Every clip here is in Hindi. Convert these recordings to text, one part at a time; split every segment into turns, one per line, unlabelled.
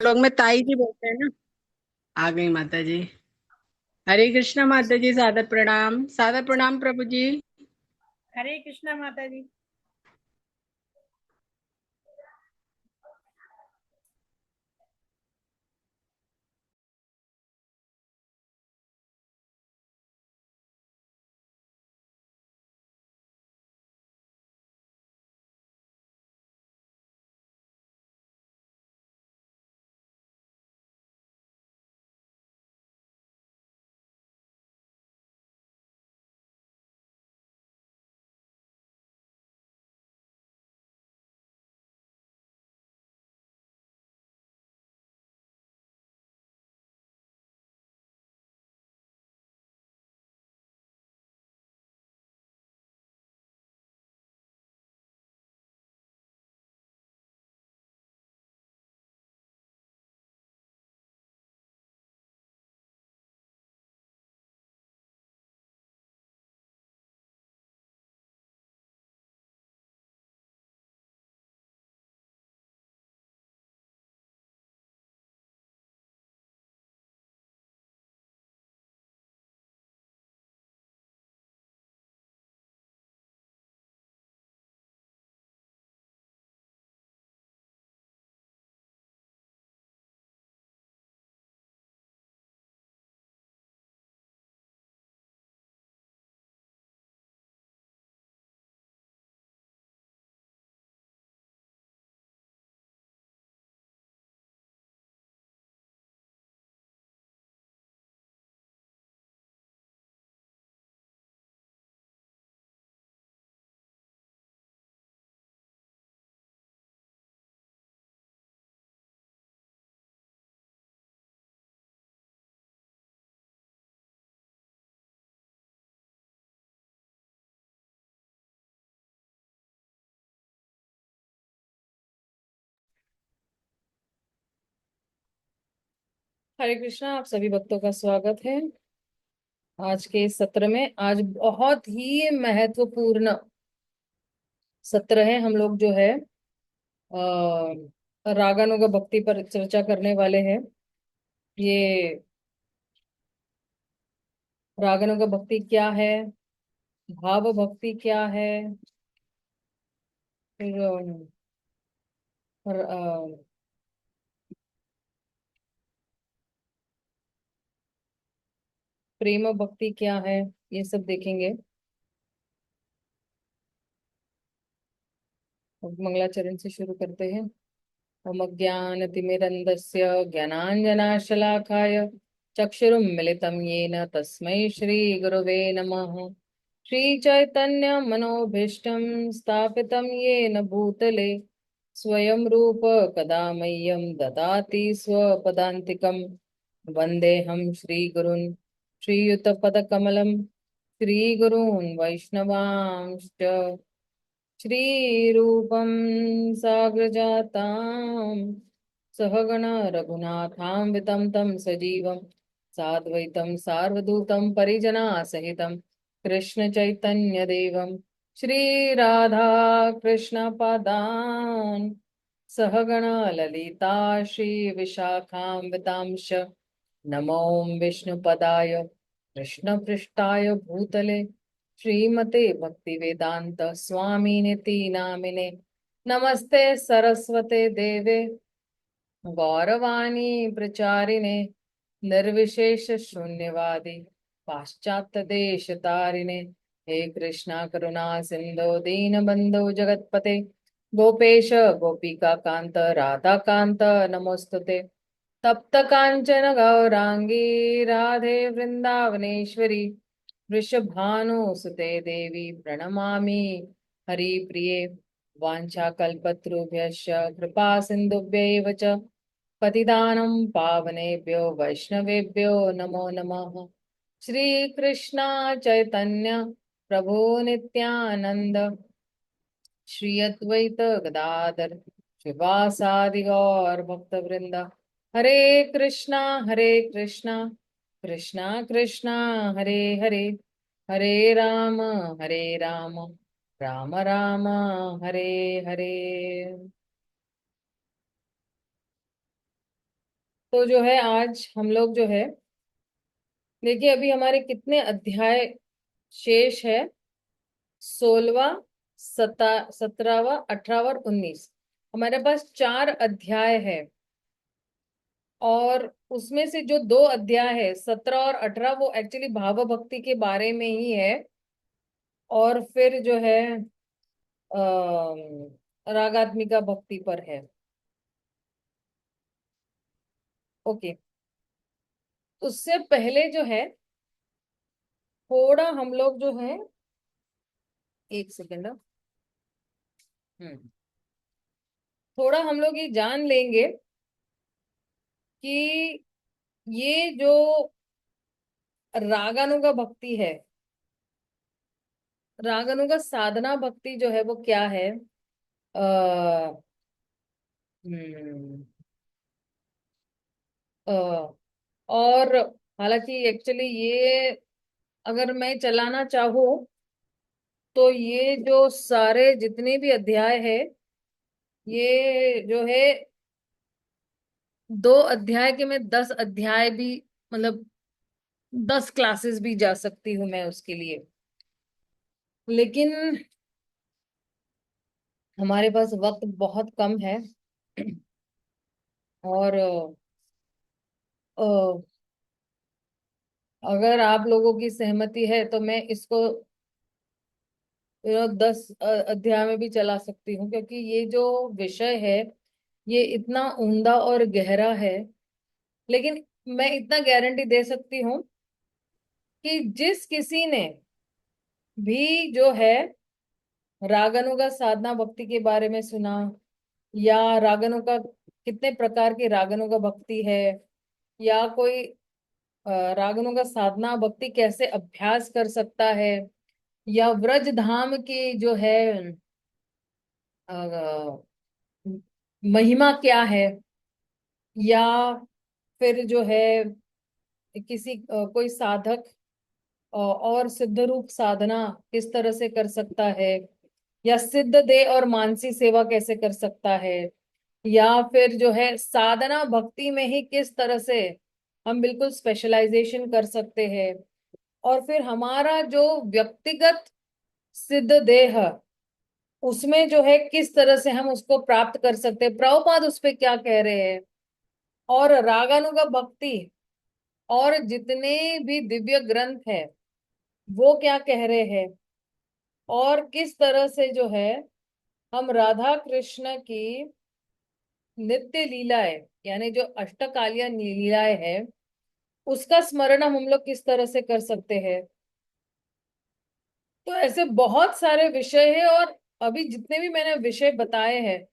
लोग में ताई जी बोलते हैं ना। आ गई माता जी। हरे कृष्णा माता जी, सादर प्रणाम प्रभु जी।
हरे कृष्णा माता जी। हरे कृष्णा। आप सभी भक्तों का स्वागत है आज के इस सत्र में। आज बहुत ही महत्वपूर्ण सत्र है। हम लोग जो है रागानुगा भक्ति पर चर्चा करने वाले हैं। ये रागानुगा भक्ति क्या है, भाव भक्ति क्या है, फिर प्रेम भक्ति क्या है, ये सब देखेंगे। अब मंगलाचरण से शुरू करते हैं। ओम अज्ञानतिमिरन्धस्य ज्ञानाञ्जनाशलाकाय चक्षुरुन्मिलितं येन तस्मै श्रीगुरवे नमः। श्रीचैतन्यमनोभीष्टं स्थापितं येन भूतले स्वयं रूप कदा मह्यं ददाति स्वपदान्तिकं। वन्देऽहं श्रीगुरून् श्रीयुतपदकमलं श्रीगुरून् वैष्णवांश्च श्रीरूपं साग्रजातां सहगण रघुनाथान्वितं तं सजीवं साद्वैतं सार्वधूतं परिजनासहितं कृष्णचैतन्यदेवं श्रीराधा कृष्णपादान् सहगण ललिता श्रीविशाखान्वितांश्च नमो विष्णुपदाय कृष्णपृष्ठाय भूतले श्रीमते भक्ति वेदांत स्वामी निति नामिने नमस्ते सरस्वते देवे गौरवाणी प्रचारिणे निर्विशेष शून्यवादी पाश्चात्य देश तारिणे। हे कृष्णा करुणा सिंधु दीन बंधु जगतपते गोपेश गोपिका कांत राधा कांत नमोस्तुते। तप्त कांचन गौरांगी राधे वृंदावनेश्वरी वृषभानुसुते देवी प्रणमामि हरिप्रिये। वाञ्छाकल्पतरुभ्यश्च कृपा सिन्धुभ्यैव च पतितानं पावनेभ्यो वैष्णवेभ्यो नमो नमः। श्रीकृष्ण चैतन्य प्रभु नित्यानंद श्री अद्वैत गदाधर शिवासादि गौर भक्त वृंद। हरे कृष्णा कृष्णा कृष्णा हरे हरे, हरे राम राम राम हरे हरे। तो जो है आज हम लोग जो है, देखिए अभी हमारे कितने अध्याय शेष है। 16वां, 17वां, 18वां और 19। हमारे पास 4 अध्याय है। और उसमें से जो 2 अध्याय है, 17 और 18, वो एक्चुअली भाव भक्ति के बारे में ही है। और फिर जो है रागात्मिका भक्ति पर है। ओके। उससे पहले जो है, थोड़ा हम लोग जो है, एक सेकेंड। हम्म थोड़ा हम लोग ये जान लेंगे कि ये जो रागानुगा भक्ति है, रागानुगा साधना भक्ति जो है वो क्या है। आ, हम्म अ, और हालांकि एक्चुअली ये अगर मैं चलाना चाहूँ तो ये जो सारे जितने भी अध्याय है, ये जो है 2 अध्याय के, मैं 10 अध्याय भी, मतलब 10 क्लासेस भी जा सकती हूँ मैं उसके लिए। लेकिन हमारे पास वक्त बहुत कम है। और अ, अगर आप लोगों की सहमति है तो मैं इसको 10 अध्याय में भी चला सकती हूँ, क्योंकि ये जो विषय है ये इतना उम्दा और गहरा है। लेकिन मैं इतना गारंटी दे सकती हूँ कि जिस किसी ने भी जो है रागानुगा साधना भक्ति के बारे में सुना, या रागानुगा कितने प्रकार की रागानुगा भक्ति है, या कोई रागानुगा साधना भक्ति कैसे अभ्यास कर सकता है, या व्रज धाम की जो है अ, महिमा क्या है, या फिर जो है किसी कोई साधक और सिद्ध रूप साधना किस तरह से कर सकता है, या सिद्ध दे और मानसी सेवा कैसे कर सकता है, या फिर जो है साधना भक्ति में ही किस तरह से हम बिल्कुल स्पेशलाइजेशन कर सकते हैं, और फिर हमारा जो व्यक्तिगत सिद्ध देह, उसमें जो है किस तरह से हम उसको प्राप्त कर सकते हैं, प्रभुपाद उस पे क्या कह रहे हैं, और रागानुगा भक्ति और जितने भी दिव्य ग्रंथ है वो क्या कह रहे हैं, और किस तरह से जो है हम राधा कृष्ण की नित्य लीलाएं, यानी जो अष्टकालिया लीलाएं है, उसका स्मरण हम लोग किस तरह से कर सकते हैं। तो ऐसे बहुत सारे विषय है। और अभी जितने भी मैंने विषय बताए हैं,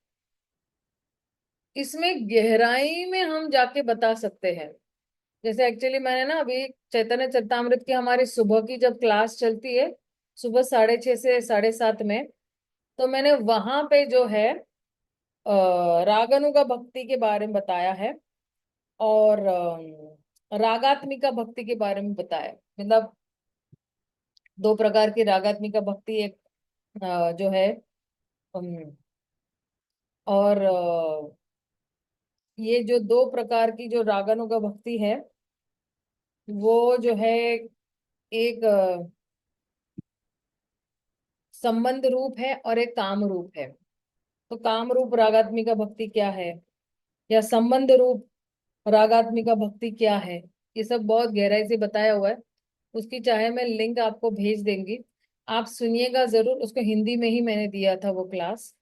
इसमें गहराई में हम जाके बता सकते हैं। जैसे एक्चुअली मैंने ना अभी चैतन्य चरितामृत की हमारी सुबह की जब क्लास चलती है, सुबह 6:30 से 7:30 में, तो मैंने वहां पे जो है रागानुगा भक्ति के बारे में बताया है, और रागात्मिका भक्ति के बारे में बताया। मतलब 2 प्रकार की रागात्मिका भक्ति, एक जो है और ये जो 2 प्रकार की जो रागानुगा भक्ति है, वो जो है एक संबंध रूप है और एक काम रूप है। तो काम रूप रागात्मिका भक्ति क्या है, या संबंध रूप रागात्मिका भक्ति क्या है, ये सब बहुत गहराई से बताया हुआ है। उसकी चाहे मैं लिंक आपको भेज देंगी, आप सुनिएगा जरूर। उसको हिंदी में ही मैंने दिया था वो क्लास,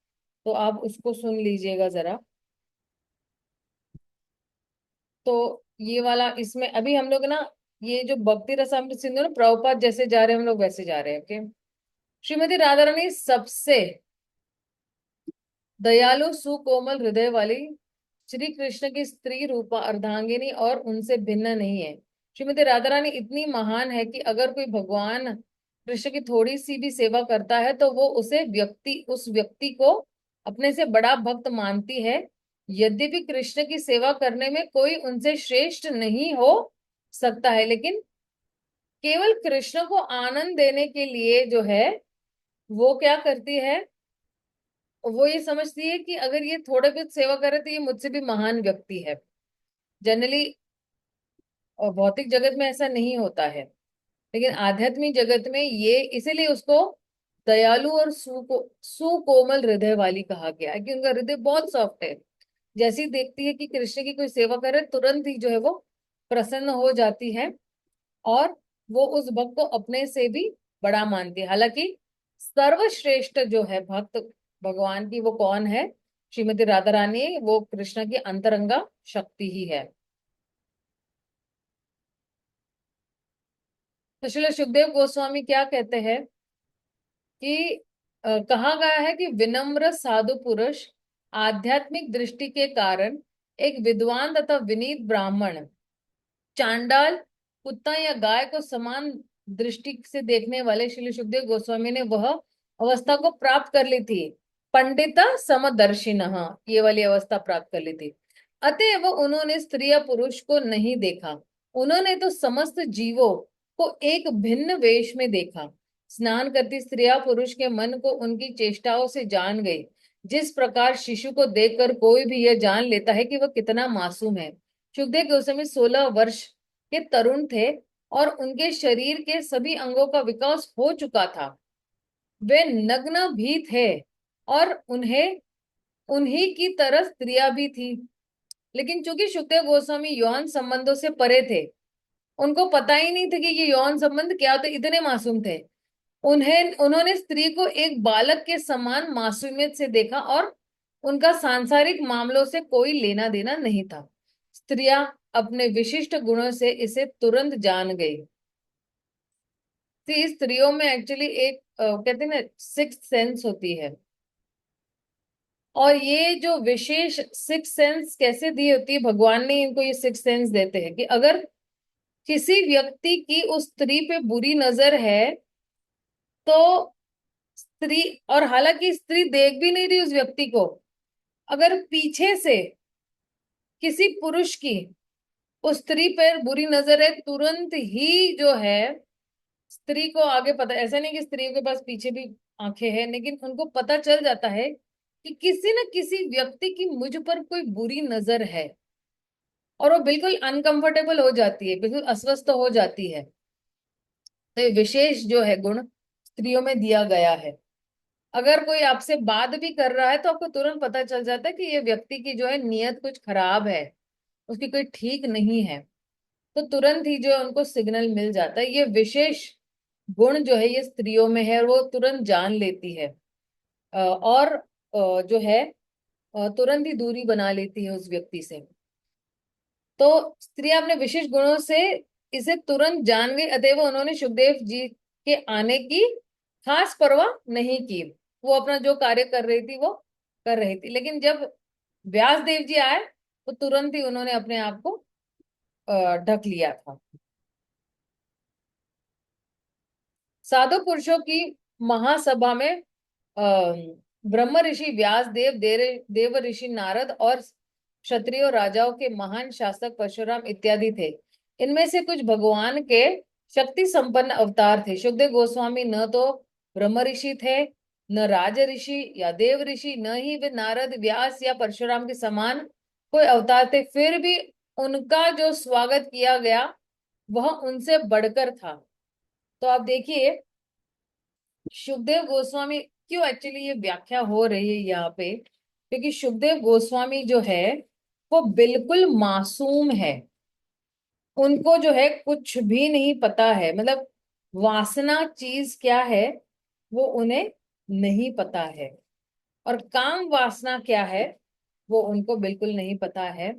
तो आप उसको सुन लीजिएगा जरा। तो ये वाला, इसमें अभी हम लोग ना, ये जो भक्ति रसामृत सिंधु ना, प्रभुपाद जैसे जा रहे हैं हम लोग वैसे जा रहे हैं। ओके। श्रीमती राधा रानी सबसे दयालु सुकोमल हृदय वाली श्री कृष्ण की स्त्री रूपा अर्धांगिनी और उनसे भिन्न नहीं है। श्रीमती राधा रानी इतनी महान है कि अगर कोई भगवान कृष्ण की थोड़ी सी भी सेवा करता है तो वो उस व्यक्ति को अपने से बड़ा भक्त मानती है। यद्यपि कृष्ण की सेवा करने में कोई उनसे श्रेष्ठ नहीं हो सकता है, लेकिन केवल कृष्ण को आनंद देने के लिए जो है वो क्या करती है, वो ये समझती है कि अगर ये थोड़े बहुत सेवा करे तो ये मुझसे भी महान व्यक्ति है। जनरली भौतिक जगत में ऐसा नहीं होता है, लेकिन आध्यात्मिक जगत में ये, इसीलिए उसको दयालु और सुकोमल हृदय वाली कहा गया है, कि उनका हृदय बहुत सॉफ्ट है। जैसी देखती है कि कृष्ण की कोई सेवा करे, तुरंत ही जो है वो प्रसन्न हो जाती है, और वो उस भक्त को अपने से भी बड़ा मानती है। हालांकि सर्वश्रेष्ठ जो है भक्त भगवान की, वो कौन है? श्रीमती राधा रानी, वो कृष्ण की अंतरंगा शक्ति ही है। तो श्रील सुखदेव गोस्वामी क्या कहते हैं कि कहा गया है कि विनम्र साधु पुरुष आध्यात्मिक दृष्टि के कारण एक विद्वान तथा विनीत ब्राह्मण, चांडाल, कुत्ता या गाय को समान दृष्टि से देखने वाले श्री सुखदेव गोस्वामी ने वह अवस्था को प्राप्त कर ली थी। पंडित समदर्शिनः, ये वाली अवस्था प्राप्त कर ली थी। अतएव उन्होंने स्त्री या पुरुष को नहीं देखा, उन्होंने तो समस्त जीवों को एक भिन्न वेश में देखा। स्नान करती स्त्रियां पुरुष के मन को उनकी चेष्टाओं से जान गई, जिस प्रकार शिशु को देखकर कोई भी यह जान लेता है कि वह कितना मासूम है। सुखदेव गोस्वामी 16 वर्ष के तरुण थे और उनके शरीर के सभी अंगों का विकास हो चुका था। वे नग्न भी थे और उन्हें उन्हीं की तरह स्त्रियां भी थी। लेकिन चूंकि सुखदेव गोस्वामी यौन संबंधों से परे थे, उनको पता ही नहीं था कि ये यौन संबंध क्या होते, इतने मासूम थे। उन्होंने स्त्री को एक बालक के समान मासूमियत से देखा और उनका सांसारिक मामलों से कोई लेना देना नहीं था। स्त्रियां अपने विशिष्ट गुणों से इसे तुरंत जान गई। तो स्त्रियों में एक्चुअली एक कहते हैं ना, सिक्स्थ सेंस होती है। और ये जो विशेष सिक्स सेंस कैसे दी होती है, भगवान ने इनको ये सिक्स सेंस देते हैं कि अगर किसी व्यक्ति की उस स्त्री पे बुरी नजर है, तो स्त्री, और हालांकि स्त्री देख भी नहीं रही उस व्यक्ति को, अगर पीछे से किसी पुरुष की उस स्त्री पर बुरी नजर है, तुरंत ही जो है स्त्री को आगे पता, ऐसा नहीं कि स्त्रियों के पास पीछे भी आंखें हैं, लेकिन उनको पता चल जाता है कि किसी न किसी व्यक्ति की मुझ पर कोई बुरी नजर है, और वो बिल्कुल अनकंफर्टेबल हो जाती है, बिल्कुल अस्वस्थ हो जाती है। तो ये विशेष जो है गुण स्त्रियों में दिया गया है। अगर कोई आपसे बात भी कर रहा है तो आपको तुरंत पता चल जाता है कि ये व्यक्ति की जो है नियत कुछ खराब है, उसकी कोई ठीक नहीं है। तो तुरंत ही जो है उनको सिग्नल मिल जाता है। ये विशेष गुण जो है ये स्त्रियों में है, और वो तुरंत जान लेती है, और जो है तुरंत ही दूरी बना लेती है उस व्यक्ति से। तो स्त्रियां अपने विशेष गुणों से इसे तुरंत जान गई, अतएव उन्होंने सुखदेव जी के आने की खास परवाह नहीं की। वो अपना जो कार्य कर रही थी वो कर रही थी, लेकिन जब व्यास देव जी आए तो तुरंत ही उन्होंने अपने आप को ढक लिया था। साधु पुरुषों की महासभा में ब्रह्म ऋषि व्यास देव, देव ऋषि नारद और क्षत्रियो राजाओं के महान शासक परशुराम इत्यादि थे। इनमें से कुछ भगवान के शक्ति संपन्न अवतार थे। सुखदेव गोस्वामी न तो ब्रह्म ऋषि थे, न राज ऋषि या देव ऋषि, न ही वे नारद, व्यास या परशुराम के समान कोई अवतार थे। फिर भी उनका जो स्वागत किया गया वह उनसे बढ़कर था। तो आप देखिए सुखदेव गोस्वामी क्यों, एक्चुअली ये व्याख्या हो रही है यहाँ पे, क्योंकि सुखदेव गोस्वामी जो है वो बिल्कुल मासूम है। उनको जो है कुछ भी नहीं पता है, मतलब वासना चीज क्या है वो उन्हें नहीं पता है, और काम वासना क्या है वो उनको बिल्कुल नहीं पता है।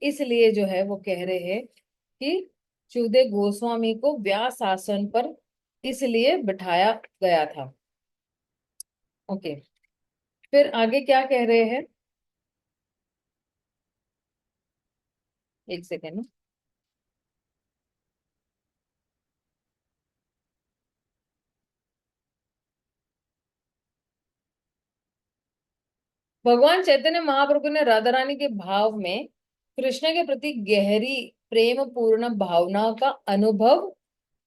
इसलिए जो है वो कह रहे हैं कि सुखदेव गोस्वामी को व्यास आसन पर इसलिए बिठाया गया था। ओके, फिर आगे क्या कह रहे हैं, एक सेकेंड। भगवान चैतन्य महाप्रभु ने राधा रानी के भाव में कृष्ण के प्रति गहरी प्रेम पूर्ण भावना का अनुभव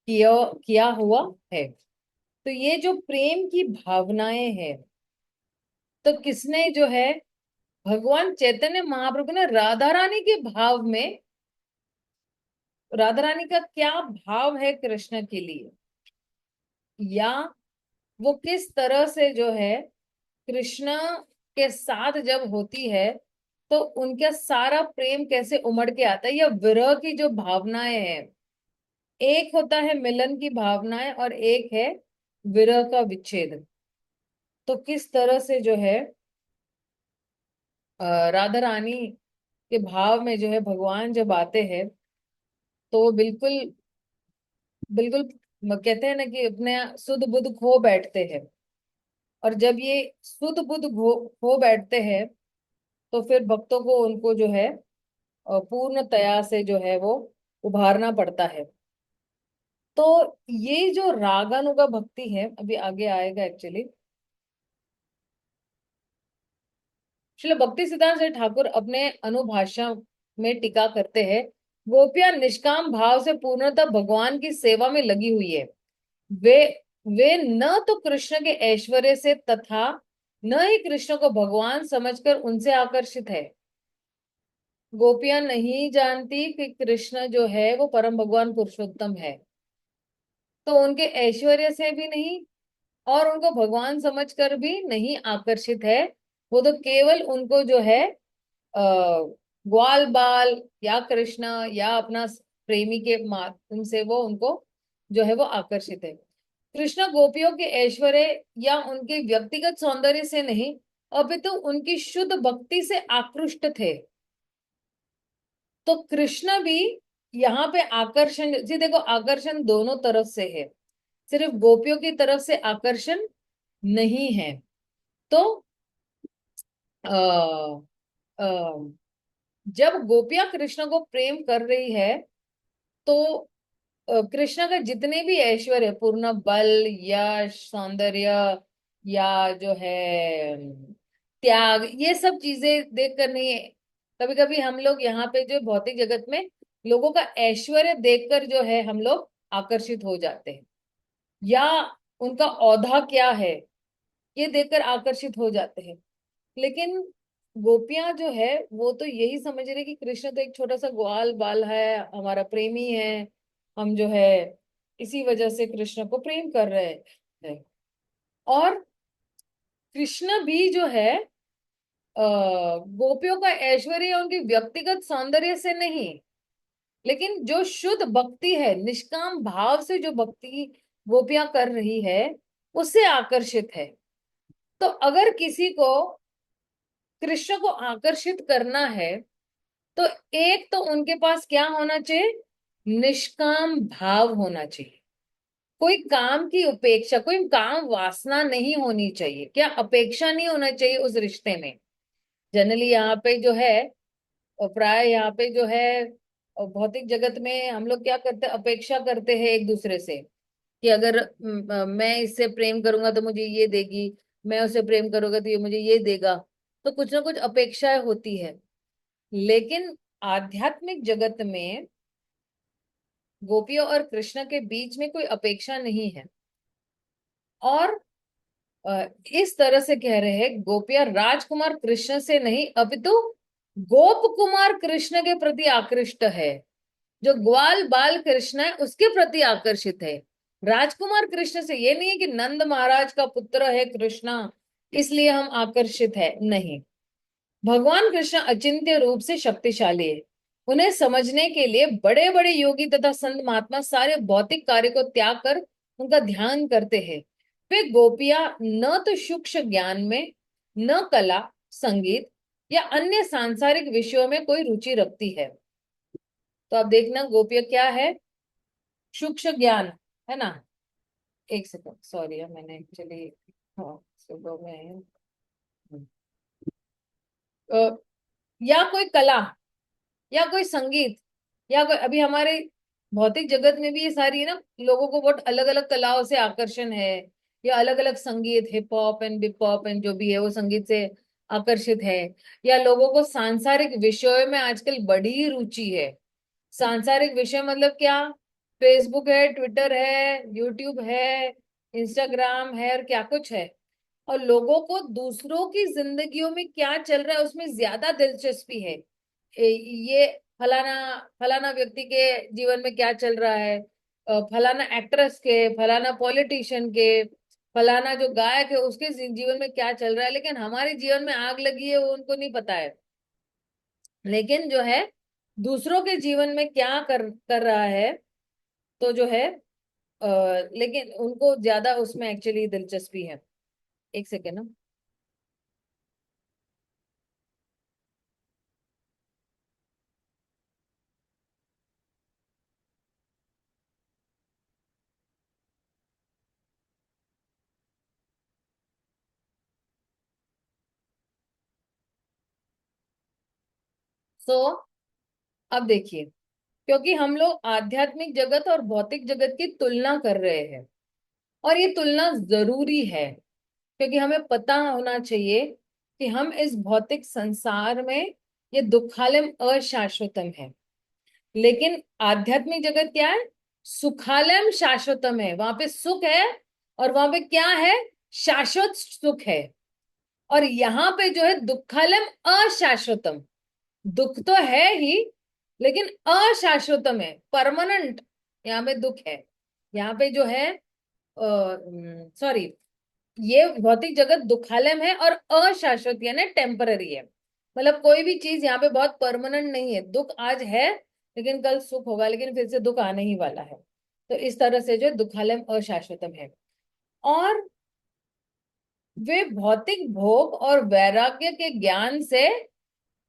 किया किया हुआ है। तो ये जो प्रेम की भावनाएं हैं, तो किसने जो है, भगवान चैतन्य महाप्रभु ने राधा रानी के भाव में राधा रानी का क्या भाव है कृष्ण के लिए, या वो किस तरह से जो है कृष्ण के साथ जब होती है तो उनका सारा प्रेम कैसे उमड़ के आता है, या विरह की जो भावनाएं हैं, एक होता है मिलन की भावनाएं और एक है विरह का विच्छेद। तो किस तरह से जो है राधा रानी के भाव में जो है भगवान जब आते हैं तो वो बिल्कुल बिल्कुल कहते हैं ना कि अपने सुध बुध खो बैठते हैं। और जब ये सुध बुध खो बैठते हैं तो फिर भक्तों को उनको जो है पूर्णतया से जो है वो उभारना पड़ता है। तो ये जो रागानुगा भक्ति है, अभी आगे आएगा एक्चुअली। श्रील भक्ति सिद्धांत से ठाकुर अपने अनुभाषा में टीका करते हैं, गोपियां निष्काम भाव से पूर्णतः भगवान की सेवा में लगी हुई है। वे वे न तो कृष्ण के ऐश्वर्य से तथा न ही कृष्ण को भगवान समझकर उनसे आकर्षित है। गोपियां नहीं जानती कि कृष्ण जो है वो परम भगवान पुरुषोत्तम है, तो उनके ऐश्वर्य से भी नहीं और उनको भगवान समझकर भी नहीं आकर्षित है। वो तो केवल उनको जो है ग्वाल बाल या कृष्ण या अपना प्रेमी के माध्यम से वो उनको जो है वो आकर्षित है। कृष्ण गोपियों के ऐश्वर्य या उनके व्यक्तिगत सौंदर्य से नहीं, अपितु उनकी शुद्ध भक्ति से आकृष्ट थे। तो कृष्ण भी यहाँ पे आकर्षण, जी देखो आकर्षण दोनों तरफ से है, सिर्फ गोपियों की तरफ से आकर्षण नहीं है। तो आ, जब गोपियां कृष्ण को प्रेम कर रही है तो कृष्ण का जितने भी ऐश्वर्य, पूर्ण बल, यश, सौंदर्य या जो है त्याग, ये सब चीजें देखकर नहीं है। कभी कभी हम लोग यहाँ पे जो भौतिक जगत में लोगों का ऐश्वर्य देखकर जो है हम लोग आकर्षित हो जाते हैं, या उनका औधा क्या है ये देखकर आकर्षित हो जाते हैं। लेकिन गोपियां जो है वो तो यही समझ रही कि कृष्ण तो एक छोटा सा ग्वाल बाल है, हमारा प्रेमी है, हम जो है इसी वजह से कृष्ण को प्रेम कर रहे हैं। और कृष्ण भी जो है गोपियों का ऐश्वर्य उनके व्यक्तिगत सौंदर्य से नहीं, लेकिन जो शुद्ध भक्ति है, निष्काम भाव से जो भक्ति गोपियां कर रही है उससे आकर्षित है। तो अगर किसी को कृष्ण को आकर्षित करना है तो एक तो उनके पास क्या होना चाहिए, निष्काम भाव होना चाहिए। कोई काम की उपेक्षा, कोई काम वासना नहीं होनी चाहिए, क्या अपेक्षा नहीं होना चाहिए उस रिश्ते में। जनरली यहाँ पे जो है, और प्राय यहाँ पे जो है भौतिक जगत में हम लोग क्या करते हैं, अपेक्षा करते हैं एक दूसरे से कि अगर मैं इससे प्रेम करूंगा तो मुझे ये देगी, मैं उससे प्रेम करूंगा तो ये मुझे ये देगा। तो कुछ ना कुछ अपेक्षाएं होती है। लेकिन आध्यात्मिक जगत में गोपियों और कृष्ण के बीच में कोई अपेक्षा नहीं है। और इस तरह से कह रहे हैं, गोपियां राजकुमार कृष्ण से नहीं अपितु गोप कुमार कृष्ण के प्रति आकृष्ट है। जो ग्वाल बाल कृष्ण है उसके प्रति आकर्षित है। राजकुमार कृष्ण से ये नहीं है कि नंद महाराज का पुत्र है कृष्ण इसलिए हम आकर्षित है, नहीं। भगवान कृष्ण अचिंत्य रूप से शक्तिशाली है। उन्हें समझने के लिए बड़े बड़े योगी तथा संत महात्मा सारे भौतिक कार्य को त्याग कर उनका ध्यान करते हैं। वे गोपियां न तो सूक्ष्म ज्ञान में, न कला, संगीत या अन्य सांसारिक विषयों में कोई रुचि रखती है। तो आप देखना गोपियां क्या है, सूक्ष्म ज्ञान, है ना। एक सेकंड, सॉरी मैंने एक्चुअली, हाँ सुबह में या कोई कला या कोई संगीत या कोई, अभी हमारे भौतिक जगत में भी ये सारी है ना, लोगों को बहुत अलग अलग कलाओं से आकर्षण है, या अलग अलग संगीत, hip hop and beep hop and जो भी है वो संगीत से आकर्षित है। या लोगों को सांसारिक विषयों में आजकल बड़ी रुचि है। सांसारिक विषय मतलब क्या, फेसबुक है, ट्विटर है, यूट्यूब है, इंस्टाग्राम है और क्या कुछ है। और लोगों को दूसरों की जिंदगियों में क्या चल रहा है उसमें ज्यादा दिलचस्पी है। ये फलाना फलाना व्यक्ति के जीवन में क्या चल रहा है, फलाना एक्ट्रेस के, फलाना पॉलिटिशियन के, फलाना जो गायक है उसके जीवन में क्या चल रहा है, लेकिन हमारे जीवन में आग लगी है वो उनको नहीं पता है। लेकिन जो है दूसरों के जीवन में क्या कर कर रहा है, तो जो है लेकिन उनको ज्यादा उसमें एक्चुअली दिलचस्पी है। एक सेकेंड ना। सो अब देखिए, क्योंकि हम लोग आध्यात्मिक जगत और भौतिक जगत की तुलना कर रहे हैं, और ये तुलना जरूरी है, क्योंकि हमें पता होना चाहिए कि हम इस भौतिक संसार में ये दुखालय अशाश्वतम है, लेकिन आध्यात्मिक जगत क्या है, सुखालयम शाश्वतम है। वहां पे सुख है, और वहां पे क्या है, शाश्वत सुख है। और यहाँ पे जो है दुखालयम अशाश्वतम, दुख तो है ही, लेकिन अशाश्वतम है, परमानेंट यहाँ पे दुख है। यहाँ पे जो है सॉरी, ये भौतिक जगत दुखालय है और अशाश्वत यानी टेम्पररी है। मतलब कोई भी चीज यहाँ पे बहुत परमानेंट नहीं है, दुख आज है लेकिन कल सुख होगा, लेकिन फिर से दुख आने ही वाला है। तो इस तरह से जो दुखालय अशाश्वतम है। और वे भौतिक भोग और वैराग्य के ज्ञान से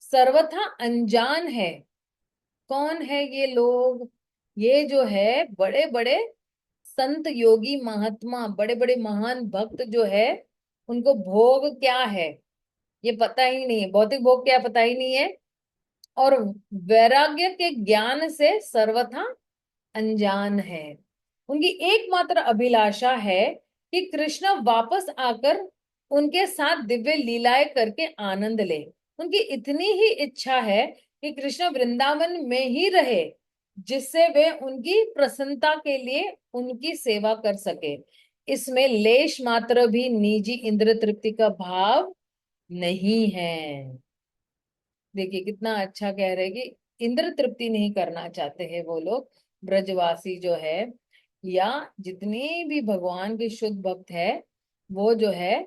सर्वथा अनजान है। कौन है ये लोग? ये जो है बड़े बड़े संत योगी महात्मा, बड़े बड़े महान भक्त जो है, उनको भोग क्या है ये पता ही नहीं है, भौतिक भोग क्या पता ही नहीं है, और वैराग्य के ज्ञान से सर्वथा अनजान है। उनकी एकमात्र अभिलाषा है कि कृष्ण वापस आकर उनके साथ दिव्य लीलाएं करके आनंद ले। उनकी इतनी ही इच्छा है कि कृष्ण वृंदावन में ही रहे, जिससे वे उनकी प्रसन्नता के लिए उनकी सेवा कर सके। इसमें लेश मात्र भी निजी इंद्र तृप्ति का भाव नहीं है। देखिए कितना अच्छा कह रहे हैं कि इंद्र तृप्ति नहीं करना चाहते हैं वो लोग, ब्रजवासी जो है, या जितने भी भगवान के शुद्ध भक्त है, वो जो है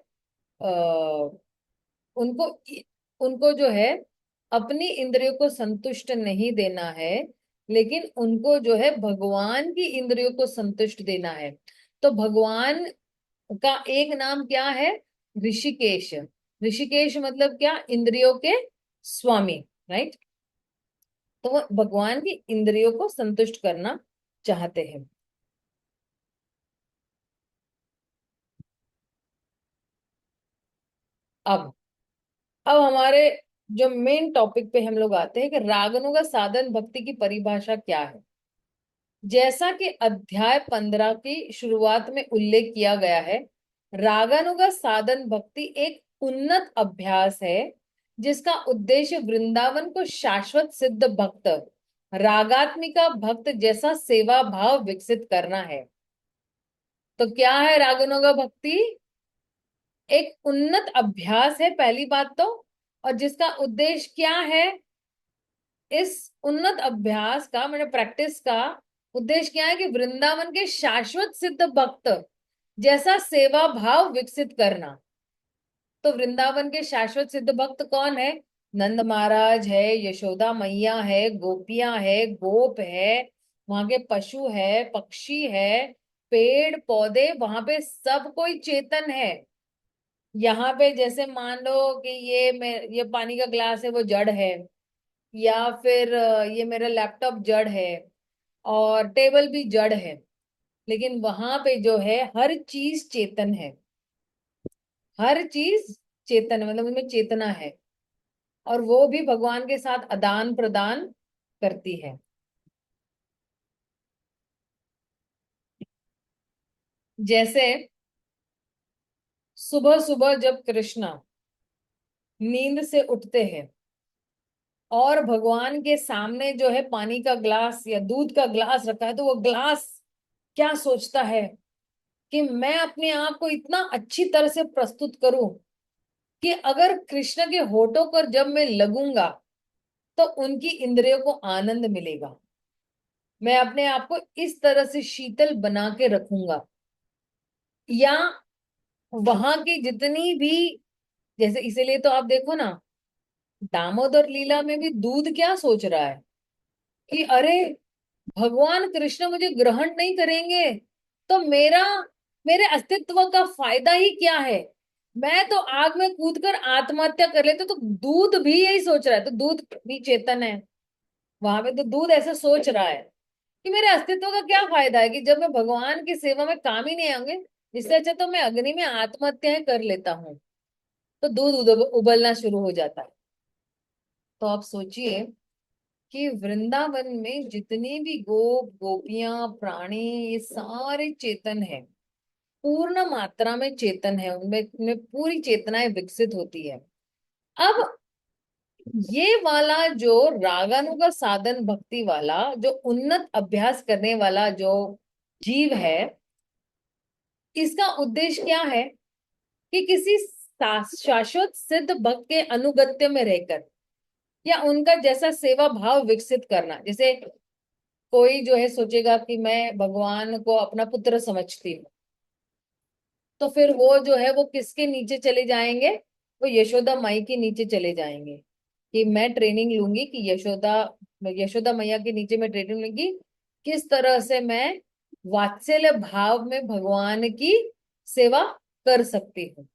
उनको उनको जो है अपनी इंद्रियों को संतुष्ट नहीं देना है, लेकिन उनको जो है भगवान की इंद्रियों को संतुष्ट देना है। तो भगवान का एक नाम क्या है, ऋषिकेश। ऋषिकेश मतलब क्या, इंद्रियों के स्वामी, राइट। तो वो भगवान की इंद्रियों को संतुष्ट करना चाहते हैं। अब अब हमारे जो मेन टॉपिक पे हम लोग आते हैं कि रागनुगा साधन भक्ति की परिभाषा क्या है। जैसा कि अध्याय 15 की शुरुआत में उल्लेख किया गया है, रागानुगा साधन भक्ति एक उन्नत अभ्यास है जिसका उद्देश्य वृंदावन को शाश्वत सिद्ध भक्त, रागात्मिका भक्त जैसा सेवा भाव विकसित करना है। तो क्या है रागानुगा भक्ति? एक उन्नत अभ्यास है पहली बात तो, और जिसका उद्देश्य क्या है, इस उन्नत अभ्यास का मतलब प्रैक्टिस का उद्देश्य क्या है कि वृंदावन के शाश्वत सिद्ध भक्त जैसा सेवा भाव विकसित करना। तो वृंदावन के शाश्वत सिद्ध भक्त कौन है? नंद महाराज है, यशोदा मैया है, गोपियां है, गोप है, वहां के पशु है, पक्षी है, पेड़ पौधे, वहां पे सब कोई चेतन है। यहाँ पे जैसे मान लो कि ये पानी का ग्लास है, वो जड़ है, या फिर ये मेरा लैपटॉप जड़ है, और टेबल भी जड़ है, लेकिन वहां पे जो है हर चीज चेतन है। हर चीज चेतन है, मतलब उनमें चेतना है, और वो भी भगवान के साथ आदान प्रदान करती है। जैसे सुबह सुबह जब कृष्णा नींद से उठते हैं और भगवान के सामने जो है पानी का ग्लास या दूध का ग्लास रखा है, तो वो ग्लास क्या सोचता है कि मैं अपने आप को इतना अच्छी तरह से प्रस्तुत करूं कि अगर कृष्ण के होठों पर जब मैं लगूंगा तो उनकी इंद्रियों को आनंद मिलेगा। मैं अपने आप को इस तरह से शीतल बना के रखूंगा। या वहां की जितनी भी, जैसे इसीलिए तो आप देखो ना, दामोदर लीला में भी दूध क्या सोच रहा है कि अरे भगवान कृष्ण मुझे ग्रहण नहीं करेंगे तो मेरे अस्तित्व का फायदा ही क्या है। मैं तो आग में कूदकर आत्महत्या कर लेते। तो दूध भी यही सोच रहा है, तो दूध भी चेतन है। वहां पे तो दूध ऐसा सोच रहा है कि मेरे अस्तित्व का क्या फायदा है, कि जब मैं भगवान की सेवा में काम ही नहीं आऊंगे, इससे अच्छा तो मैं अग्नि में आत्महत्याएं कर लेता हूँ। तो दूध उबलना शुरू हो जाता है। तो आप सोचिए कि वृंदावन में जितने भी गोपियां प्राणी, ये सारे चेतन है, पूर्ण मात्रा में चेतन है, उनमें पूरी चेतनाएं विकसित होती है। अब ये वाला जो रागानुगा साधन भक्ति वाला, जो उन्नत अभ्यास करने वाला जो जीव है, इसका उद्देश्य क्या है कि किसी शाश्वत सिद्ध भक्त के अनुगत्य में रहकर या उनका जैसा सेवा भाव विकसित करना। जैसे कोई जो है सोचेगा कि मैं भगवान को अपना पुत्र समझती हूँ, तो फिर वो जो है वो किसके नीचे चले जाएंगे, वो यशोदा माई के नीचे चले जाएंगे कि मैं ट्रेनिंग लूंगी कि यशोदा मैया के नीचे मैं ट्रेनिंग लूंगी किस तरह से मैं वात्सल्य भाव में भगवान की सेवा कर सकती हूँ।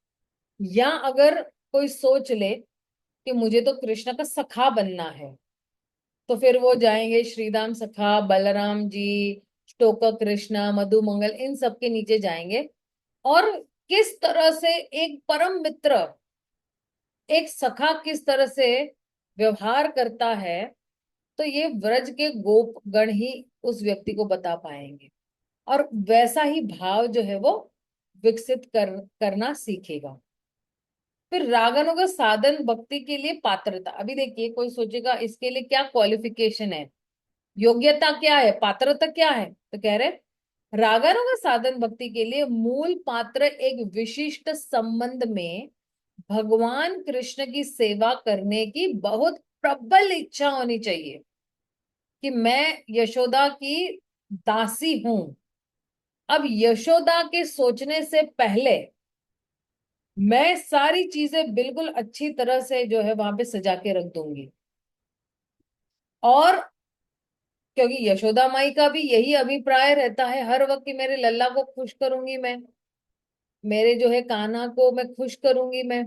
या अगर कोई सोच ले कि मुझे तो कृष्ण का सखा बनना है, तो फिर वो जाएंगे श्रीदाम सखा, बलराम जी, श्लोक कृष्णा, मधुमंगल, इन सब के नीचे जाएंगे। और किस तरह से एक परम मित्र, एक सखा किस तरह से व्यवहार करता है, तो ये व्रज के गोप गण ही उस व्यक्ति को बता पाएंगे। और वैसा ही भाव जो है वो विकसित करना सीखेगा। फिर रागानुगा साधन भक्ति के लिए पात्रता। अभी देखिए कोई सोचेगा इसके लिए क्या क्वालिफिकेशन है, योग्यता क्या है, पात्रता क्या है, तो कह रहे रागानुगा साधन भक्ति के लिए मूल पात्र एक विशिष्ट संबंध में भगवान कृष्ण की सेवा करने की बहुत प्रबल इच्छा होनी चाहिए कि मैं यशोदा की दासी हूं। अब यशोदा के सोचने से पहले मैं सारी चीजें बिल्कुल अच्छी तरह से जो है वहां पे सजा के रख दूंगी। और क्योंकि यशोदा माई का भी यही अभिप्राय रहता है हर वक्त कि मेरे लल्ला को खुश करूंगी मैं, मेरे जो है कान्हा को मैं खुश करूंगी मैं।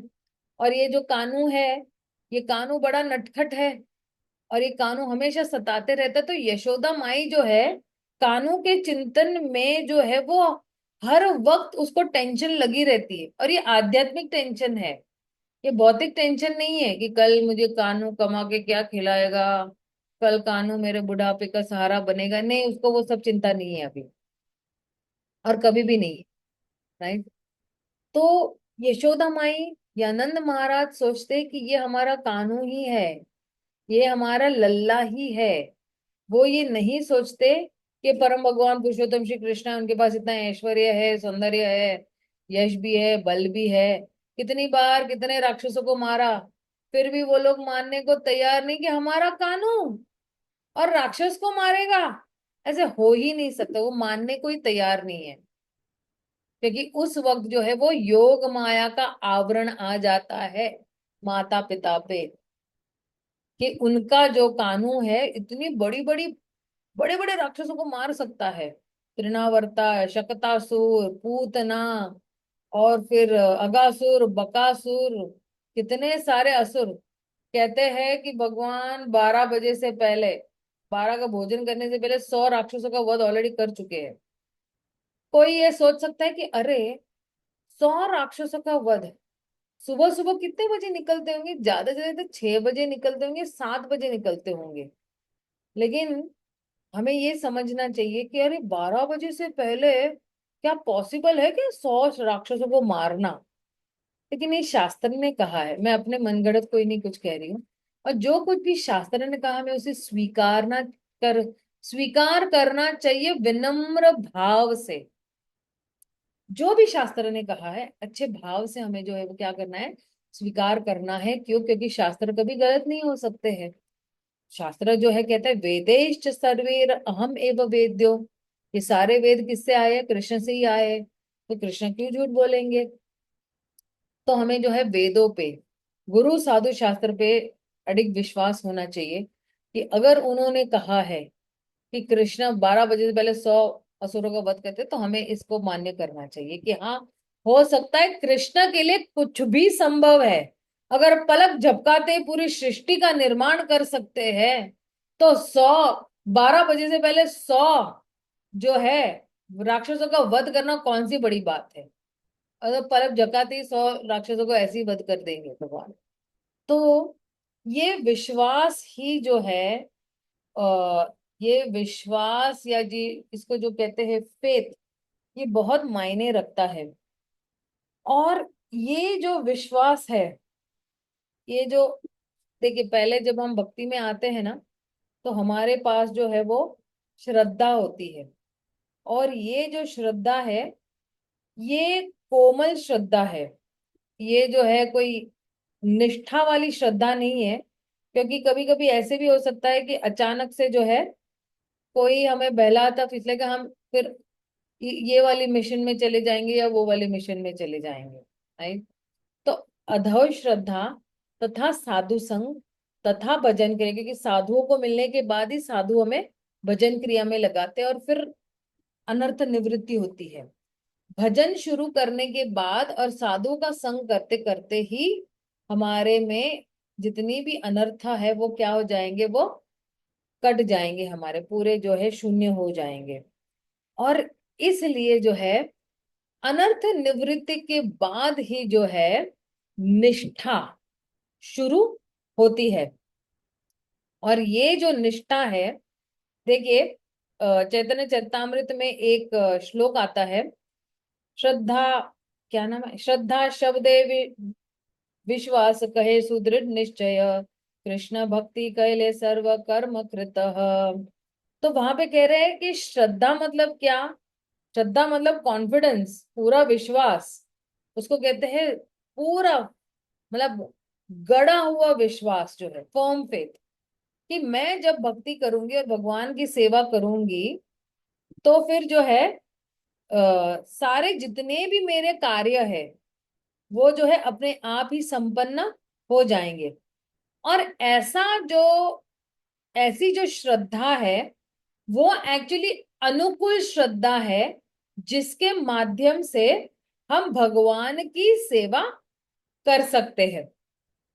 और ये जो कानू है, ये कानू बड़ा नटखट है और ये कानू हमेशा सताते रहता है। तो यशोदा माई जो है कानू के चिंतन में जो है वो हर वक्त उसको टेंशन लगी रहती है। और ये आध्यात्मिक टेंशन है, ये भौतिक टेंशन नहीं है कि कल मुझे कानू कमा के क्या खिलाएगा, कल कानू मेरे बुढ़ापे का सहारा बनेगा। नहीं, उसको वो सब चिंता नहीं है अभी, और कभी भी नहीं है। राइट। तो यशोदा माई या नंद महाराज सोचते कि ये हमारा कानू ही है, ये हमारा लल्ला ही है। वो ये नहीं सोचते कि परम भगवान पुरुषोत्तम श्री कृष्ण है, उनके पास इतना ऐश्वर्य है, सौंदर्य है, यश भी है, बल भी है, कितनी बार कितने राक्षसों को मारा, फिर भी वो लोग मानने को तैयार नहीं कि हमारा कानू और राक्षस को मारेगा। ऐसे हो ही नहीं सकता, वो मानने को ही तैयार नहीं है। क्योंकि उस वक्त जो है वो योग माया का आवरण आ जाता है माता पिता पे, कि उनका जो कानू है इतनी बड़ी बड़ी बड़े बड़े राक्षसों को मार सकता है। तृणावर्ता, शक्तासुर, पूतना, और फिर अगासुर, बकासुर, कितने सारे असुर। कहते हैं कि भगवान 12 बजे से पहले, 12 का भोजन करने से पहले 100 राक्षसों का वध ऑलरेडी कर चुके हैं। कोई ये सोच सकता है कि अरे 100 राक्षसों का वध, सुबह सुबह कितने बजे निकलते होंगे, ज्यादा से ज्यादा 6 बजे निकलते होंगे, 7 बजे निकलते होंगे। लेकिन हमें ये समझना चाहिए कि अरे 12 बजे से पहले क्या पॉसिबल है कि 100 राक्षसों को मारना। लेकिन ये शास्त्र ने कहा है, मैं अपने मनगढ़ंत कोई नहीं कुछ कह रही हूँ। और जो कुछ भी शास्त्र ने कहा हमें उसे स्वीकार करना चाहिए विनम्र भाव से। जो भी शास्त्र ने कहा है अच्छे भाव से हमें जो है वो क्या करना है, स्वीकार करना है। क्यों? क्योंकि शास्त्र कभी गलत नहीं हो सकते हैं। शास्त्र जो है कहता है वेदेश्च सर्वेर अहम एव वेद्यो, ये सारे वेद किससे आए? कृष्ण से ही आए, तो कृष्ण क्यों झूठ बोलेंगे? तो हमें जो है वेदों पे, गुरु साधु शास्त्र पे अडिग विश्वास होना चाहिए कि अगर उन्होंने कहा है कि कृष्ण 12 बजे से पहले 100 असुरों का वध करते, तो हमें इसको मान्य करना चाहिए कि हाँ, हो सकता है कृष्ण के लिए कुछ भी संभव है। अगर पलक झपकाते ही पूरी सृष्टि का निर्माण कर सकते हैं, तो 12 बजे से पहले 100 जो है राक्षसों का वध करना कौन सी बड़ी बात है? अगर पलक झपकाते ही 100 राक्षसों को ऐसे ही वध कर देंगे भगवान। तो ये विश्वास ही जो है, ये विश्वास या जी इसको जो कहते हैं फेथ, ये बहुत मायने रखता है। और ये जो विश्वास है, ये जो, देखिए पहले जब हम भक्ति में आते हैं ना, तो हमारे पास जो है वो श्रद्धा होती है। और ये जो श्रद्धा है, ये कोमल श्रद्धा है। ये जो है कोई निष्ठा वाली श्रद्धा नहीं है, क्योंकि कभी कभी ऐसे भी हो सकता है कि अचानक से जो है कोई हमें बहलाता फिसलेगा, हम फिर ये वाली मिशन में चले जाएंगे या वो वाले मिशन में चले जाएंगे, राइट? तो अधव श्रद्धा तथा साधु संग तथा भजन क्रिया, क्योंकि साधुओं को मिलने के बाद ही साधु हमें भजन क्रिया में लगाते हैं और फिर अनर्थ निवृत्ति होती है। भजन शुरू करने के बाद और साधुओं का संग करते करते ही हमारे में जितनी भी अनर्थ है वो क्या हो जाएंगे? वो कट जाएंगे, हमारे पूरे जो है शून्य हो जाएंगे। और इसलिए जो है अनर्थ निवृत्ति के बाद ही जो है निष्ठा शुरू होती है। और ये जो निष्ठा है, देखिए चैतन्य चरितामृत में एक श्लोक आता है, श्रद्धा, क्या नाम है, श्रद्धा शब्दे विश्वास कहे सुदृढ़ निश्चय, कृष्ण भक्ति कैले सर्व कर्म कृतः। तो वहां पे कह रहे हैं कि श्रद्धा मतलब क्या? श्रद्धा मतलब कॉन्फिडेंस, पूरा विश्वास, उसको कहते हैं पूरा, मतलब गड़ा हुआ विश्वास जो है, फर्म फेथ, कि मैं जब भक्ति करूंगी और भगवान की सेवा करूंगी, तो फिर जो है सारे जितने भी मेरे कार्य है वो जो है अपने आप ही संपन्न हो जाएंगे। और ऐसी जो श्रद्धा है, वो एक्चुअली अनुकूल श्रद्धा है, जिसके माध्यम से हम भगवान की सेवा कर सकते हैं।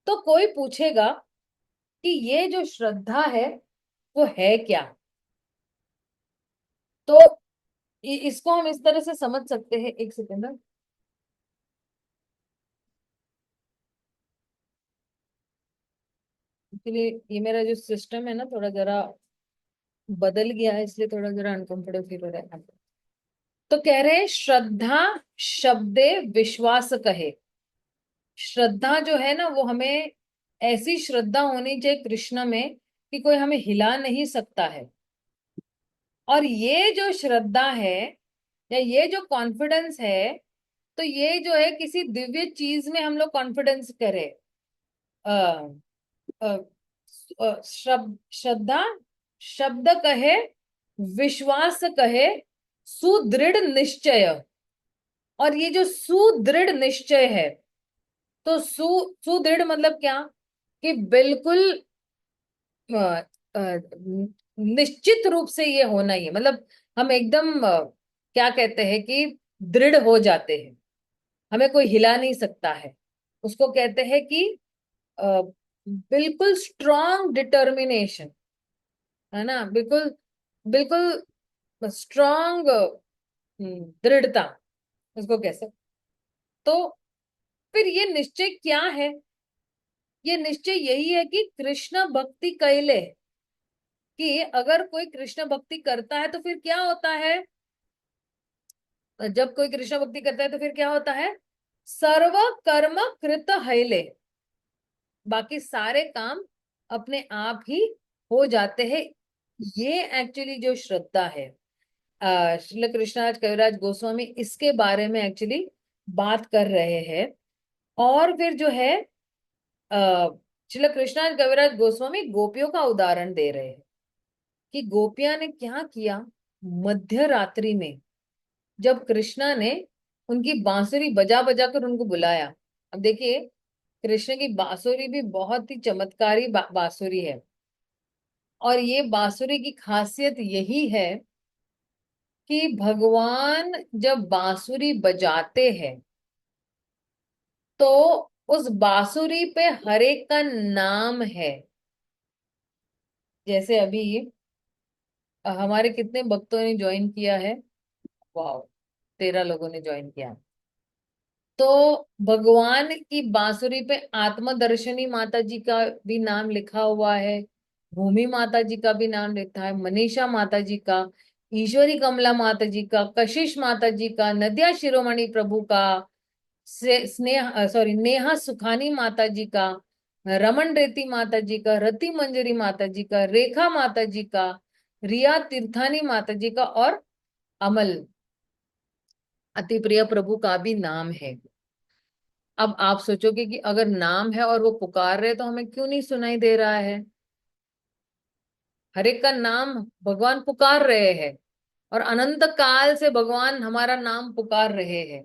तो कोई पूछेगा कि ये जो श्रद्धा है वो है क्या? तो इसको हम इस तरह से समझ सकते हैं, एक सेकेंड। इसलिए ये मेरा जो सिस्टम है ना, थोड़ा जरा बदल गया है, इसलिए थोड़ा जरा अनकंफर्टेबल फील हो रहा है। तो कह रहे हैं श्रद्धा शब्दे विश्वास कहे। श्रद्धा जो है ना, वो हमें ऐसी श्रद्धा होनी चाहिए कृष्ण में कि कोई हमें हिला नहीं सकता है। और ये जो श्रद्धा है या ये जो कॉन्फिडेंस है, तो ये जो है किसी दिव्य चीज में हम लोग कॉन्फिडेंस करें। अ, अ, श्रद्धा शब्द कहे, विश्वास कहे, सुदृढ़ निश्चय। और ये जो सुदृढ़ निश्चय है, तो सुदृढ़ मतलब क्या? कि बिल्कुल अ, अ, निश्चित रूप से ये होना ही है, मतलब हम एकदम क्या कहते हैं कि दृढ़ हो जाते हैं, हमें कोई हिला नहीं सकता है। उसको कहते हैं कि अ, बिल्कुल स्ट्रॉन्ग डिटर्मिनेशन, है ना, बिल्कुल बिल्कुल स्ट्रॉन्ग दृढ़ता, उसको कह सकते। तो फिर ये निश्चय क्या है? ये निश्चय यही है कि कृष्ण भक्ति कैले, कि अगर कोई कृष्ण भक्ति करता है तो फिर क्या होता है? जब कोई कृष्ण भक्ति करता है तो फिर क्या होता है? सर्व कर्म कृत हैले, बाकी सारे काम अपने आप ही हो जाते हैं। ये एक्चुअली जो श्रद्धा है, श्रील कृष्णराज कविराज गोस्वामी इसके बारे में एक्चुअली बात कर रहे हैं। और फिर जो है श्रील कृष्णदास कविराज गोस्वामी गोपियों का उदाहरण दे रहे हैं कि गोपियां ने क्या किया। मध्य रात्रि में जब कृष्णा ने उनकी बांसुरी बजा बजा कर उनको बुलाया। अब देखिए, कृष्ण की बांसुरी भी बहुत ही चमत्कारी बांसुरी है। और ये बांसुरी की खासियत यही है कि भगवान जब बांसुरी बजाते हैं तो उस बांसुरी पे हर एक का नाम है। जैसे अभी हमारे कितने भक्तों ने ज्वाइन किया है? वाह, 13 लोगों ने ज्वाइन किया। तो भगवान की बांसुरी पे आत्मदर्शनी माता जी का भी नाम लिखा हुआ है, भूमि माता जी का भी नाम लिखा है, मनीषा माता जी का, ईश्वरी कमला माता जी का, कशिश माता जी का, नदिया शिरोमणि प्रभु का, से स्नेह सॉरी नेहा सुखानी माता जी का, रमन रेती माता जी का, रति मंजरी माता जी का, रेखा माता जी का, रिया तीर्थानी माता जी का, और अमल अति प्रिय प्रभु का भी नाम है। अब आप सोचोगे कि अगर नाम है और वो पुकार रहे तो हमें क्यों नहीं सुनाई दे रहा है? हर एक का नाम भगवान पुकार रहे हैं, और अनंत काल से भगवान हमारा नाम पुकार रहे हैं,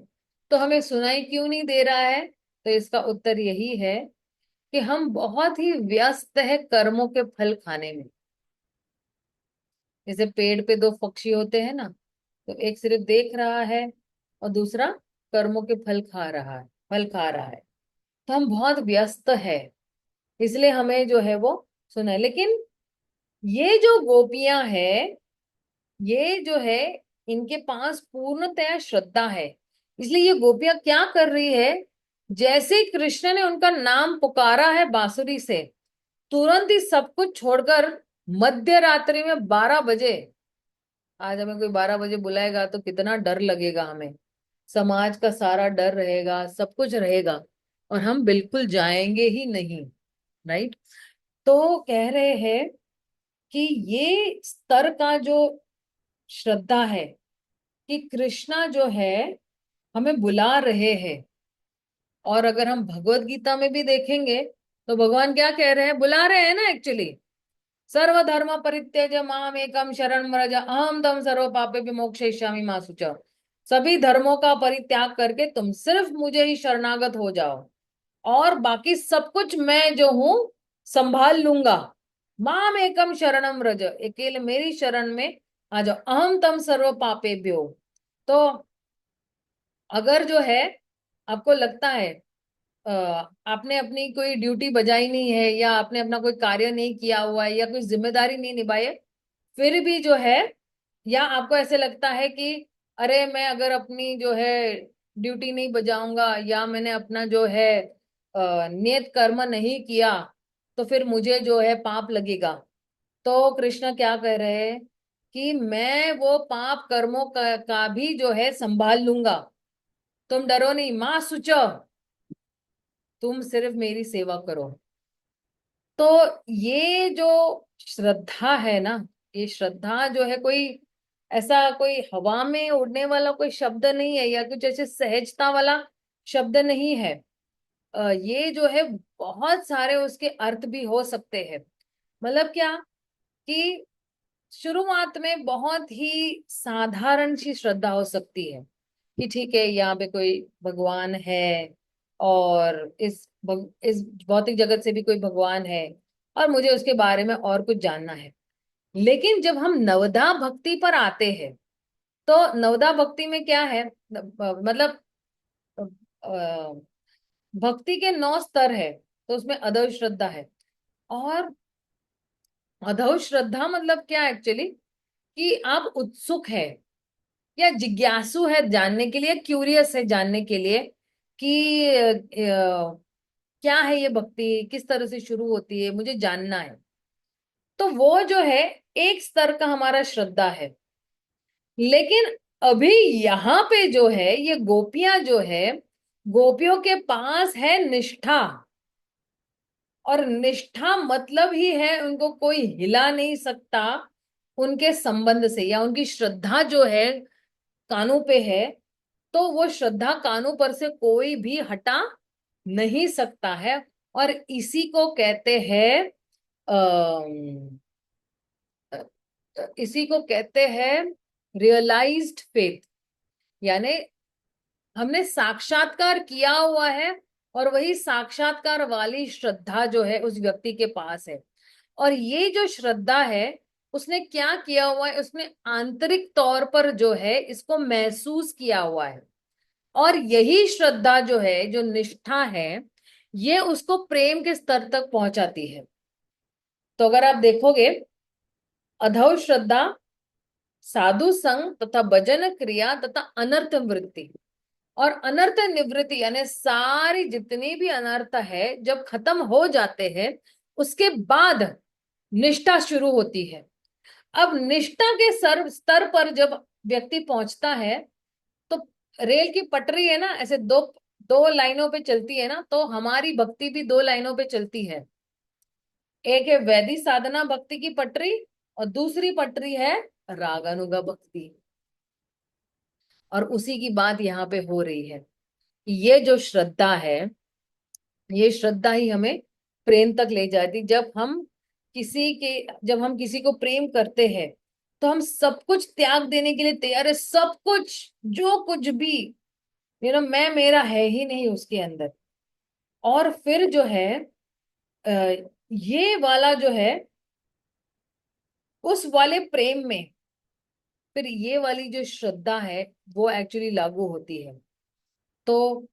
तो हमें सुनाई क्यों नहीं दे रहा है? तो इसका उत्तर यही है कि हम बहुत ही व्यस्त है कर्मों के फल खाने में। जैसे पेड़ पे दो पक्षी होते हैं ना, तो एक सिर्फ देख रहा है और दूसरा कर्मों के फल खा रहा है। तो हम बहुत व्यस्त है, इसलिए हमें जो है वो सुना है। लेकिन ये जो गोपियां है, ये जो है, इनके पास पूर्णतया श्रद्धा है। इसलिए ये गोपियां क्या कर रही है, जैसे ही कृष्ण ने उनका नाम पुकारा है बांसुरी से, तुरंत ही सब कुछ छोड़कर मध्य रात्रि में 12 बजे, आज हमें कोई 12 बजे बुलाएगा तो कितना डर लगेगा हमें, समाज का सारा डर रहेगा, सब कुछ रहेगा, और हम बिल्कुल जाएंगे ही नहीं। राइट। तो कह रहे हैं कि ये स्तर का जो श्रद्धा है कि कृष्णा जो है हमें बुला रहे हैं। और अगर हम भगवत गीता में भी देखेंगे तो भगवान क्या कह रहे हैं, बुला रहे हैं ना एक्चुअली, सर्वधर्म परित्यज्य माम एकम शरण व्रज अहम तम सर्व पापे विमोक्षयिष्यामि मा शुचः। सभी धर्मों का परित्याग करके तुम सिर्फ मुझे ही शरणागत हो जाओ, और बाकी सब कुछ मैं जो हूं संभाल लूंगा। माम एकम शरणम व्रज, अकेले मेरी शरण में आ जाओ, अहम तम सर्व पापेभ्यो। तो अगर जो है आपको लगता है अ, आपने अपनी कोई ड्यूटी बजाई नहीं है, या आपने अपना कोई कार्य नहीं किया हुआ है, या कोई जिम्मेदारी नहीं निभाई है, फिर भी जो है, या आपको ऐसे लगता है कि अरे मैं अगर अपनी जो है ड्यूटी नहीं बजाऊंगा, या मैंने अपना जो है नियत कर्म नहीं किया, तो फिर मुझे जो है पाप लगेगा। तो कृष्ण क्या कह रहे हैं कि मैं वो पाप कर्मों का भी जो है संभाल लूंगा। तुम डरो नहीं, माँ सुचो, तुम सिर्फ मेरी सेवा करो। तो ये जो श्रद्धा है ना, ये श्रद्धा जो है कोई ऐसा कोई हवा में उड़ने वाला कोई शब्द नहीं है, या कुछ ऐसे सहजता वाला शब्द नहीं है। ये जो है बहुत सारे उसके अर्थ भी हो सकते हैं। मतलब क्या कि शुरुआत में बहुत ही साधारण सी श्रद्धा हो सकती है कि ठीक है, यहाँ पे कोई भगवान है, और इस भौतिक जगत से भी कोई भगवान है, और मुझे उसके बारे में और कुछ जानना है। लेकिन जब हम नवदा भक्ति पर आते हैं, तो नवदा भक्ति में क्या है, मतलब अ, भक्ति के 9 स्तर है। तो उसमें अधव श्रद्धा है। और अधव श्रद्धा मतलब क्या एक्चुअली, कि आप उत्सुक है या जिज्ञासु है जानने के लिए, क्यूरियस है जानने के लिए कि क्या है ये भक्ति, किस तरह से शुरू होती है, मुझे जानना है। तो वो जो है एक स्तर का हमारा श्रद्धा है। लेकिन अभी यहाँ पे जो है ये गोपियां जो है, गोपियों के पास है निष्ठा। और निष्ठा मतलब ही है उनको कोई हिला नहीं सकता उनके संबंध से, या उनकी श्रद्धा जो है कानों पे है, तो वो श्रद्धा कानों पर से कोई भी हटा नहीं सकता है। और इसी को कहते हैं अम, इसी को कहते हैं रियलाइज्ड फेथ, यानी हमने साक्षात्कार किया हुआ है और वही साक्षात्कार वाली श्रद्धा जो है उस व्यक्ति के पास है। और ये जो श्रद्धा है उसने क्या किया हुआ है, उसने आंतरिक तौर पर जो है इसको महसूस किया हुआ है। और यही श्रद्धा जो है, जो निष्ठा है, ये उसको प्रेम के स्तर तक पहुंचाती है। तो अगर आप देखोगे, अधव श्रद्धा, साधु संग तथा भजन क्रिया तथा अनर्थ वृत्ति, और अनर्थ निवृत्ति यानी सारी जितनी भी अनर्थ है जब खत्म हो जाते हैं उसके बाद निष्ठा शुरू होती है। अब निष्ठा के सर्व स्तर पर जब व्यक्ति पहुंचता है, तो रेल की पटरी है ना, ऐसे दो दो लाइनों पे चलती है ना, तो हमारी भक्ति भी दो लाइनों पे चलती है। एक है वैदिक साधना भक्ति की पटरी और दूसरी पटरी है रागानुगा भक्ति। और उसी की बात यहाँ पे हो रही है। ये जो श्रद्धा है, ये श्रद्धा ही हमें प्रेम तक ले जाती। जब हम किसी को प्रेम करते हैं तो हम सब कुछ त्याग देने के लिए तैयार है, सब कुछ, जो कुछ भी, मैं मेरा है ही नहीं उसके अंदर। और फिर जो है ये वाला जो है उस वाले प्रेम में फिर ये वाली जो श्रद्धा है वो एक्चुअली लागू होती है। तो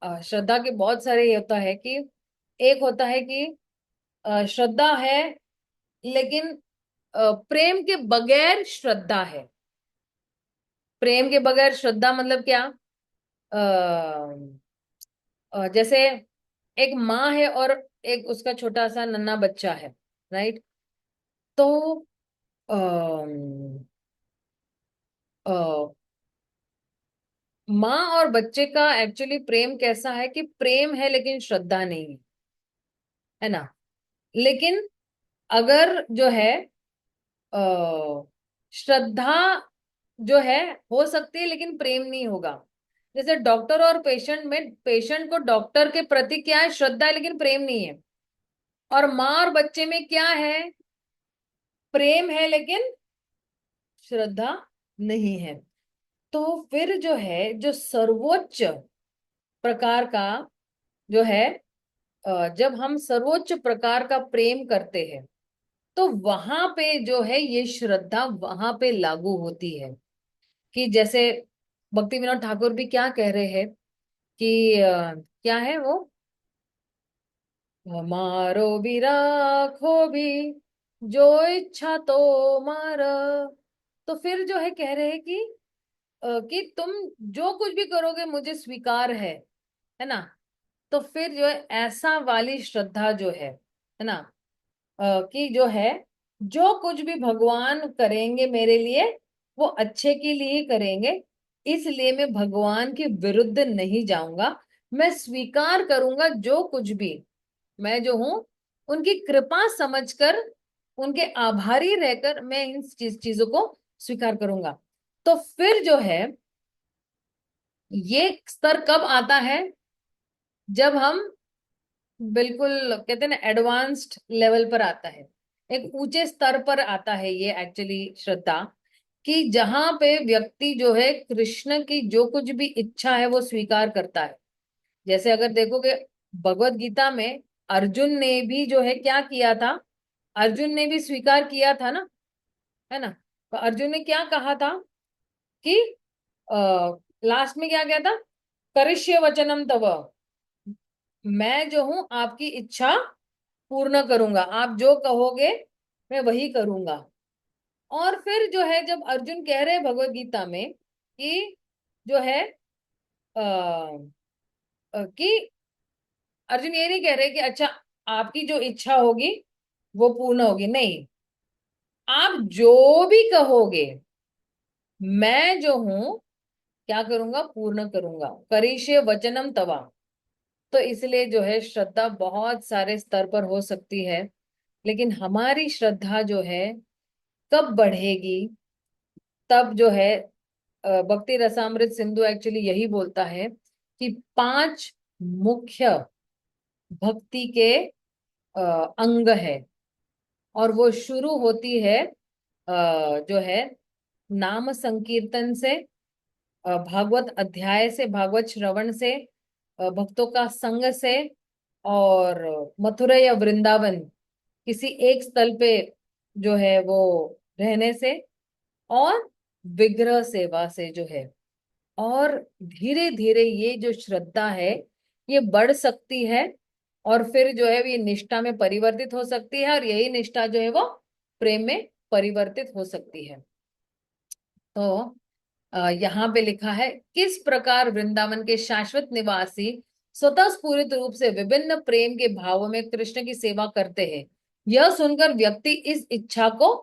श्रद्धा के बहुत सारे ये होता है कि एक होता है कि श्रद्धा है लेकिन प्रेम के बगैर श्रद्धा है। प्रेम के बगैर श्रद्धा मतलब क्या? जैसे एक माँ है और एक उसका छोटा सा नन्हा बच्चा है, राइट? तो अम, अ, माँ और बच्चे का एक्चुअली प्रेम कैसा है कि प्रेम है लेकिन श्रद्धा नहीं है, है ना? लेकिन अगर जो है श्रद्धा जो है हो सकती है लेकिन प्रेम नहीं होगा। जैसे डॉक्टर और पेशेंट में, पेशेंट को डॉक्टर के प्रति क्या है? श्रद्धा है लेकिन प्रेम नहीं है। और माँ और बच्चे में क्या है? प्रेम है लेकिन श्रद्धा नहीं है। तो फिर जो है, जो सर्वोच्च प्रकार का जो है, जब हम सर्वोच्च प्रकार का प्रेम करते हैं तो वहां पे जो है ये श्रद्धा वहां पे लागू होती है। कि जैसे भक्ति विनोद ठाकुर भी क्या कह रहे हैं कि क्या है वो, हमारो भी राखो भी जो इच्छा तो मार। तो फिर जो है कह रहे हैं कि तुम जो कुछ भी करोगे मुझे स्वीकार है ना? तो फिर जो है ऐसा वाली श्रद्धा जो है ना, कि जो है जो कुछ भी भगवान करेंगे मेरे लिए वो अच्छे के लिए ही करेंगे, इसलिए मैं भगवान के विरुद्ध नहीं जाऊंगा। मैं स्वीकार करूंगा जो कुछ भी, मैं जो हूं उनकी कृपा समझकर, उनके आभारी रहकर मैं इन चीजों को स्वीकार करूंगा। तो फिर जो है ये स्तर कब आता है? जब हम बिल्कुल कहते हैं ना एडवांस्ड लेवल पर आता है, एक ऊंचे स्तर पर आता है ये एक्चुअली श्रद्धा। कि जहां पे व्यक्ति जो है कृष्ण की जो कुछ भी इच्छा है वो स्वीकार करता है। जैसे अगर देखोगे भगवत गीता में, अर्जुन ने भी जो है क्या किया था? अर्जुन ने भी स्वीकार किया था ना, है ना? तो अर्जुन ने क्या कहा था कि लास्ट में क्या कहता? करिष्य वचनम तव, मैं जो हूं आपकी इच्छा पूर्ण करूंगा, आप जो कहोगे मैं वही करूंगा। और फिर जो है जब अर्जुन कह रहे हैं भगवत गीता में कि जो है कि अर्जुन ये नहीं कह रहे कि अच्छा आपकी जो इच्छा होगी वो पूर्ण होगी, नहीं, आप जो भी कहोगे मैं जो हूं क्या करूंगा? पूर्ण करूंगा। करिष्ये वचनम तवा। तो इसलिए जो है श्रद्धा बहुत सारे स्तर पर हो सकती है, लेकिन हमारी श्रद्धा जो है कब बढ़ेगी? तब जो है भक्ति रसामृत सिंधु एक्चुअली यही बोलता है कि पांच मुख्य भक्ति के अंग है। और वो शुरू होती है जो है नाम संकीर्तन से, भागवत अध्याय से, भागवत श्रवण से, भक्तों का संग से, और मथुरा या वृंदावन किसी एक स्थल पे जो है वो रहने से, और विग्रह सेवा से जो है। और धीरे धीरे ये जो श्रद्धा है ये बढ़ सकती है, और फिर जो है ये निष्ठा में परिवर्तित हो सकती है, और यही निष्ठा जो है वो प्रेम में परिवर्तित हो सकती है। तो यहाँ पे लिखा है, किस प्रकार वृंदावन के शाश्वत निवासी स्वतः स्फूर्त रूप से विभिन्न प्रेम के भावों में कृष्ण की सेवा करते हैं, यह सुनकर व्यक्ति इस इच्छा को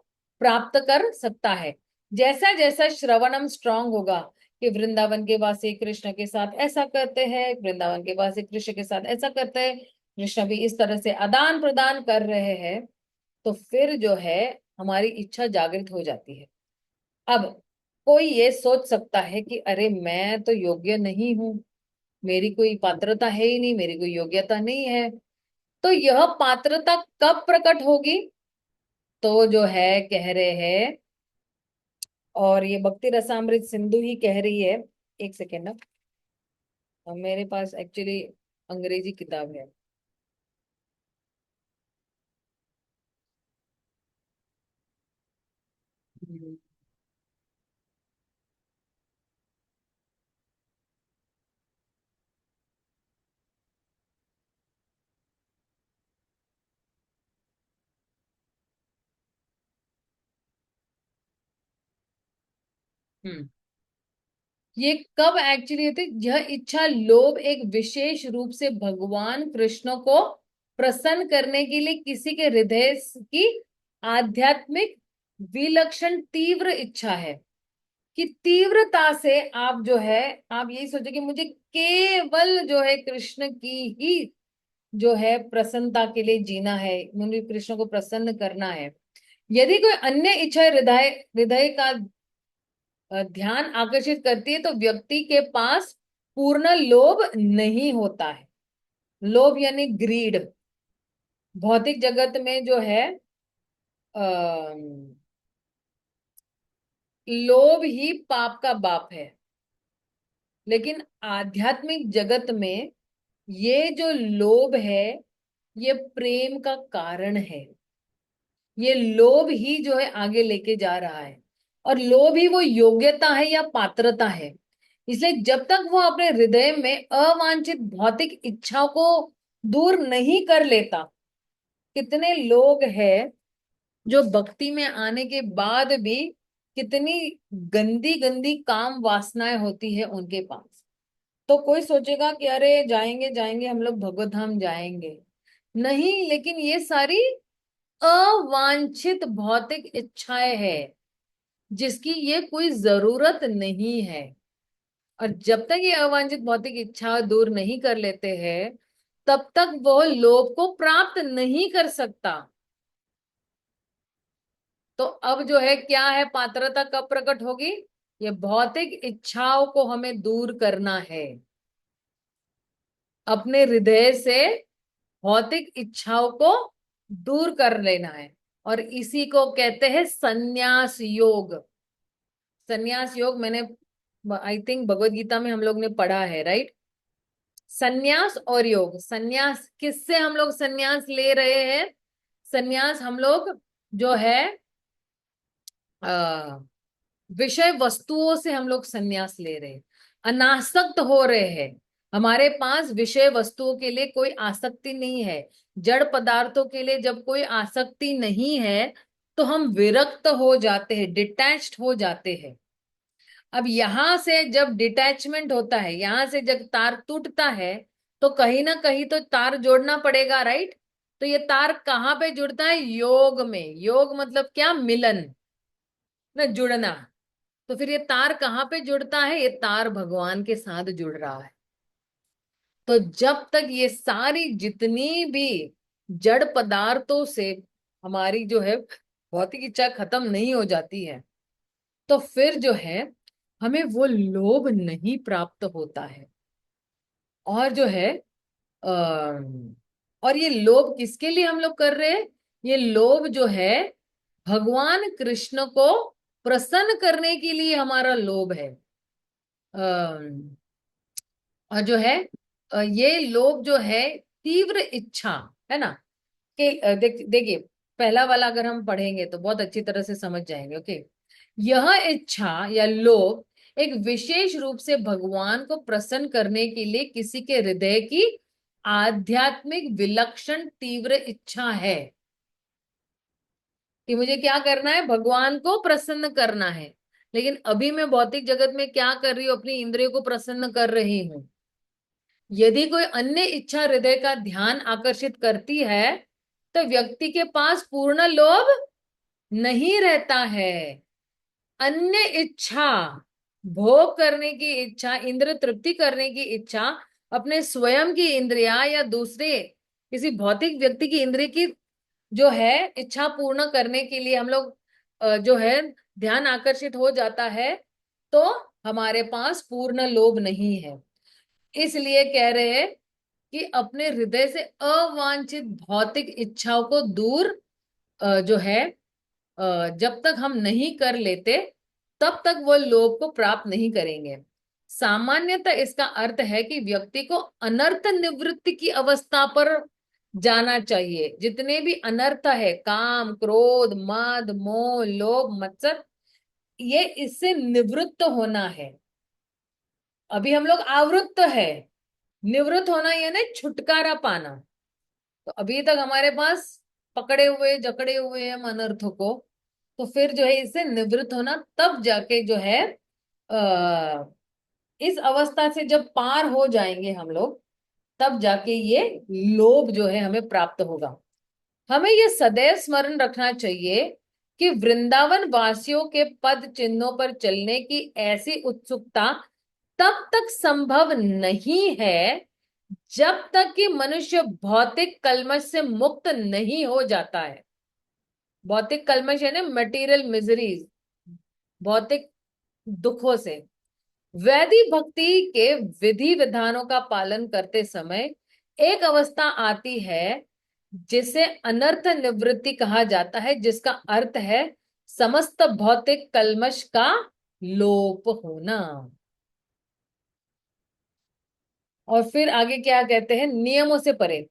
प्राप्त कर सकता है। जैसा जैसा श्रवणम स्ट्रांग होगा कि वृंदावन के वासी कृष्ण के साथ ऐसा करते हैं, वृंदावन के वासी कृष्ण के साथ ऐसा करते हैं, कृष्ण भी इस तरह से आदान प्रदान कर रहे हैं, तो फिर जो है हमारी इच्छा जागृत हो जाती है। अब कोई ये सोच सकता है कि अरे मैं तो योग्य नहीं हूं, मेरी कोई पात्रता है ही नहीं, मेरी कोई योग्यता नहीं है। तो यह पात्रता कब प्रकट होगी? तो जो है कह रहे हैं, और ये भक्ति रसामृत सिंधु ही कह रही है। एक सेकेंड ना, मेरे पास एक्चुअली अंग्रेजी किताब है। हम्म। हम्म। ये कब एक्चुअली होती है? यह इच्छा लोभ एक विशेष रूप से भगवान कृष्ण को प्रसन्न करने के लिए किसी के हृदय की आध्यात्मिक विलक्षण तीव्र इच्छा है, कि तीव्रता से आप जो है, आप यही सोचो कि मुझे केवल जो है कृष्ण की ही जो है प्रसन्नता के लिए जीना है, मुझे कृष्ण को प्रसन्न करना है। यदि कोई अन्य इच्छा हृदय हृदय का ध्यान आकर्षित करती है, तो व्यक्ति के पास पूर्ण लोभ नहीं होता है। लोभ यानी ग्रीड। भौतिक जगत में जो है लोभ ही पाप का बाप है, लेकिन आध्यात्मिक जगत में ये जो लोभ है ये प्रेम का कारण है। ये लोभ ही जो है आगे लेके जा रहा है, और लोभ ही वो योग्यता है या पात्रता है। इसलिए जब तक वो अपने हृदय में अवांछित भौतिक इच्छाओं को दूर नहीं कर लेता, कितने लोग हैं जो भक्ति में आने के बाद भी कितनी गंदी गंदी काम वासनाएं होती है उनके पास। तो कोई सोचेगा कि अरे जाएंगे जाएंगे हम लोग भगवत धाम जाएंगे, नहीं, लेकिन ये सारी अवांछित भौतिक इच्छाएं हैं जिसकी ये कोई जरूरत नहीं है। और जब तक ये अवांछित भौतिक इच्छा दूर नहीं कर लेते हैं, तब तक वो लोभ को प्राप्त नहीं कर सकता। तो अब जो है क्या है, पात्रता कब प्रकट होगी? ये भौतिक इच्छाओं को हमें दूर करना है, अपने हृदय से भौतिक इच्छाओं को दूर कर लेना है। और इसी को कहते हैं संन्यास योग। संन्यास योग मैंने आई थिंक भगवत गीता में हम लोग ने पढ़ा है, राइट? संन्यास और योग। संन्यास किससे हम लोग संन्यास ले रहे हैं? संन्यास हम लोग जो है आ, विषय वस्तुओं से हम लोग संन्यास ले रहे हैं, अनासक्त हो रहे हैं। हमारे पास विषय वस्तुओं के लिए कोई आसक्ति नहीं है, जड़ पदार्थों के लिए जब कोई आसक्ति नहीं है तो हम विरक्त हो जाते हैं, डिटैच्ड हो जाते हैं। अब यहां से जब डिटैचमेंट होता है, यहां से जब तार टूटता है, तो कहीं ना कहीं तो तार जोड़ना पड़ेगा, राइट? तो ये तार कहाँ पे जुड़ता है? योग में। योग मतलब क्या? मिलन, ना जुड़ना। तो फिर ये तार कहाँ पे जुड़ता है? ये तार भगवान के साथ जुड़ रहा है। तो जब तक ये सारी जितनी भी जड़ पदार्थों से हमारी जो है भौतिक इच्छा खत्म नहीं हो जाती है, तो फिर जो है हमें वो लोभ नहीं प्राप्त होता है। और जो है और ये लोभ किसके लिए हम लोग कर रहे हैं? ये लोभ जो है भगवान कृष्ण को प्रसन्न करने के लिए हमारा लोभ है। और जो है ये लोभ जो है तीव्र इच्छा, है ना, कि देखिए पहला वाला अगर हम पढ़ेंगे तो बहुत अच्छी तरह से समझ जाएंगे। ओके, यह इच्छा या लोभ एक विशेष रूप से भगवान को प्रसन्न करने के लिए किसी के हृदय की आध्यात्मिक विलक्षण तीव्र इच्छा है कि मुझे क्या करना है, भगवान को प्रसन्न करना है। लेकिन अभी मैं भौतिक जगत में क्या कर रही हूँ, अपनी इंद्रियों को प्रसन्न कर रही हूँ। यदि कोई अन्य इच्छा हृदय का ध्यान आकर्षित करती है तो व्यक्ति के पास पूर्ण लोभ नहीं रहता है। अन्य इच्छा, भोग करने की इच्छा, इंद्र तृप्ति करने की इच्छा, अपने स्वयं की इंद्रिया या दूसरे किसी भौतिक व्यक्ति की इंद्रिय की जो है इच्छा पूर्ण करने के लिए हम लोग जो है ध्यान आकर्षित हो जाता है, तो हमारे पास पूर्ण लोभ नहीं है। इसलिए कह रहे हैं कि अपने हृदय से अवांछित भौतिक इच्छाओं को दूर जो है जब तक हम नहीं कर लेते तब तक वो लोभ को प्राप्त नहीं करेंगे। सामान्यतः इसका अर्थ है कि व्यक्ति को अनर्थ निवृत्ति की अवस्था पर जाना चाहिए। जितने भी अनर्थ है, काम, क्रोध, मद, मोह, लोभ, मत्सर, ये इससे निवृत्त होना है। अभी हम लोग आवृत्त है, निवृत्त होना यानी छुटकारा पाना। तो अभी तक हमारे पास पकड़े हुए जकड़े हुए हैं हम अनर्थों को, तो फिर जो है इससे निवृत्त होना, तब जाके जो है आ, इस अवस्था से जब पार हो जाएंगे हम लोग, तब जाके ये लोभ जो है हमें प्राप्त होगा। हमें ये सदैव स्मरण रखना चाहिए कि वृंदावन वासियों के पद चिन्हों पर चलने की ऐसी उत्सुकता तब तक संभव नहीं है जब तक कि मनुष्य भौतिक कल्मश से मुक्त नहीं हो जाता है। भौतिक कल्मश है ना, मटेरियल मिजरीज, भौतिक दुखों से। वैदिक भक्ति के विधि विधानों का पालन करते समय एक अवस्था आती है जिसे अनर्थ निवृत्ति कहा जाता है, जिसका अर्थ है समस्त भौतिक कल्मश का लोप होना। और फिर आगे क्या कहते हैं, नियमों से परे।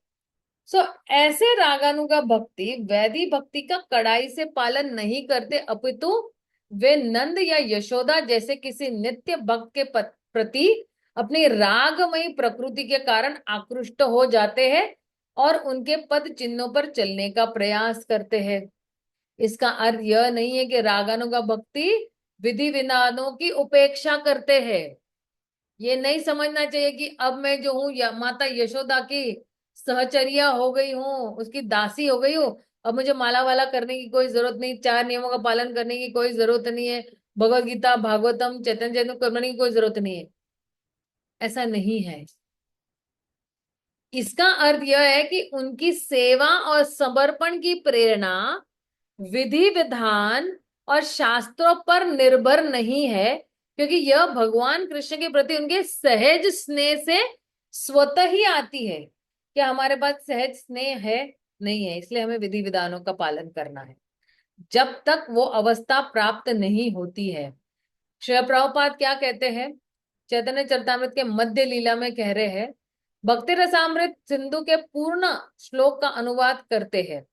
सो ऐसे रागानुगा भक्ति वैदिक भक्ति का कड़ाई से पालन नहीं करते, अपितु वे नंद या यशोदा जैसे किसी नित्य भक्त के प्रति अपनी रागमयी प्रकृति के कारण आकृष्ट हो जाते हैं और उनके पद चिन्हों पर चलने का प्रयास करते हैं। इसका अर्थ यह नहीं है कि रागानुगा भक्ति विधि विधानों की उपेक्षा करते हैं। ये नहीं समझना चाहिए कि अब मैं जो हूँ या माता यशोदा की सहचर्या हो गई हूँ, उसकी दासी हो गई हूँ, अब मुझे माला वाला करने की कोई जरूरत नहीं, चार नियमों का पालन करने की कोई जरूरत नहीं है, भगवत गीता भागवतम चैतन्य चैतन्य करने की कोई जरूरत नहीं है। ऐसा नहीं है। इसका अर्थ यह है कि उनकी सेवा और समर्पण की प्रेरणा विधि विधान और शास्त्रों पर निर्भर नहीं है, क्योंकि यह भगवान कृष्ण के प्रति उनके सहज स्नेह से स्वतः ही आती है। क्या हमारे पास सहज स्नेह है? नहीं है, इसलिए हमें विधि विधानों का पालन करना है जब तक वो अवस्था प्राप्त नहीं होती है। श्री प्रभुपाद क्या कहते हैं, चैतन्य चरितामृत के मध्य लीला में कह रहे हैं, भक्ति रसामृत सिंधु के पूर्ण श्लोक का अनुवाद करते हैं।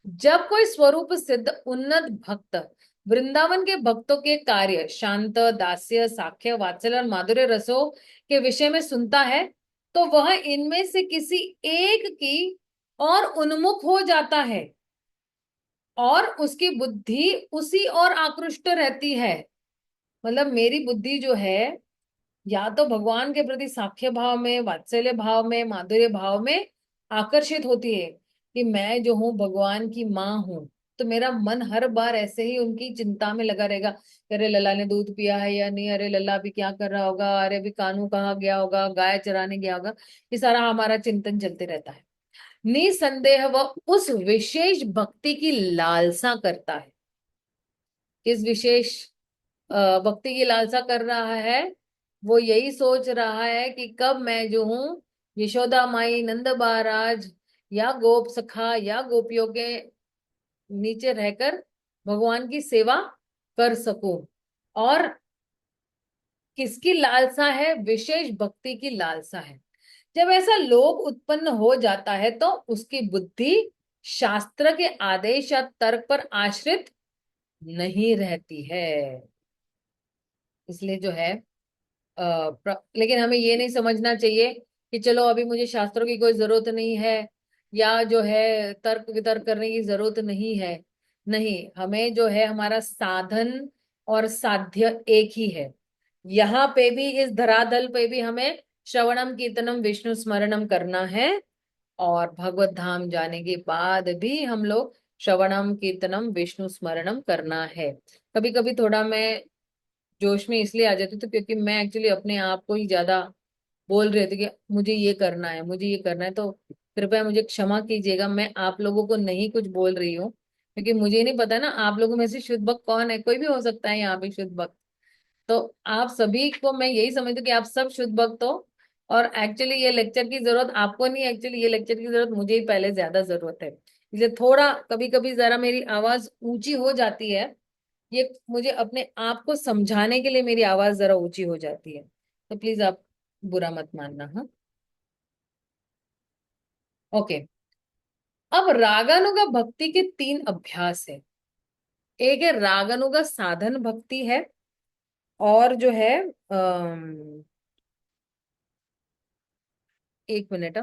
जब कोई स्वरूप सिद्ध उन्नत भक्त वृंदावन के भक्तों के कार्य, शांत, दास्य, साख्य, वात्सल्य और माधुर्य रसों के विषय में सुनता है, तो वह इनमें से किसी एक की और उन्मुख हो जाता है और उसकी बुद्धि उसी और आकृष्ट रहती है। मतलब मेरी बुद्धि जो है या तो भगवान के प्रति साख्य भाव में, वात्सल्य भाव में, माधुर्य भाव में आकर्षित होती है कि मैं जो हूँ भगवान की माँ हूँ, तो मेरा मन हर बार ऐसे ही उनकी चिंता में लगा रहेगा। अरे लल्ला ने दूध पिया है या नहीं, अरे लल्ला अभी क्या कर रहा होगा, अरे अभी कानू कहाँ गया होगा, गाय चराने गया होगा। ये सारा हमारा चिंतन चलते रहता है। निसंदेह वह उस विशेष भक्ति की लालसा करता है। किस विशेष भक्ति की लालसा कर रहा है? वो यही सोच रहा है कि कब मैं जो हूँ यशोदा माई, नंद महाराज या गोप सखा या गोपियों के नीचे रहकर भगवान की सेवा कर सकूं। और किसकी लालसा है? विशेष भक्ति की लालसा है। जब ऐसा लोभ उत्पन्न हो जाता है तो उसकी बुद्धि शास्त्र के आदेश या तर्क पर आश्रित नहीं रहती है। इसलिए जो है लेकिन हमें ये नहीं समझना चाहिए कि चलो अभी मुझे शास्त्रों की कोई जरूरत नहीं है, या जो है तर्क वितर्क करने की जरूरत नहीं है। नहीं, हमें जो है हमारा साधन और साध्य एक ही है। यहाँ पे भी, इस धरातल पे भी हमें श्रवणम कीर्तनम विष्णु स्मरणम करना है, और भगवत धाम जाने के बाद भी हम लोग श्रवणम कीर्तनम विष्णु स्मरणम करना है। कभी कभी थोड़ा मैं जोश में इसलिए आ जाती थी क्योंकि मैं एक्चुअली अपने आप को ही ज्यादा बोल रही थी कि मुझे ये करना है, मुझे ये करना है। तो कृपया मुझे क्षमा कीजिएगा, मैं आप लोगों को नहीं कुछ बोल रही हूँ, क्योंकि मुझे नहीं पता ना आप लोगों में से शुद्ध भक्त कौन है। कोई भी हो सकता है यहाँ पे शुद्ध भक्त। तो आप सभी को मैं यही समझती हूँ कि आप सब शुद्ध भक्त हो, और एक्चुअली ये लेक्चर की जरूरत आपको नहीं, एक्चुअली ये लेक्चर की जरूरत मुझे ही पहले ज्यादा जरूरत है। इसलिए थोड़ा कभी कभी जरा मेरी आवाज ऊंची हो जाती है। ये मुझे अपने आप को समझाने के लिए मेरी आवाज जरा ऊंची हो जाती है, तो प्लीज आप बुरा मत मानना। हाँ, ओके। अब रागानुगा भक्ति के तीन अभ्यास है। एक है रागानुगा साधन भक्ति है, और जो है एक मिनट।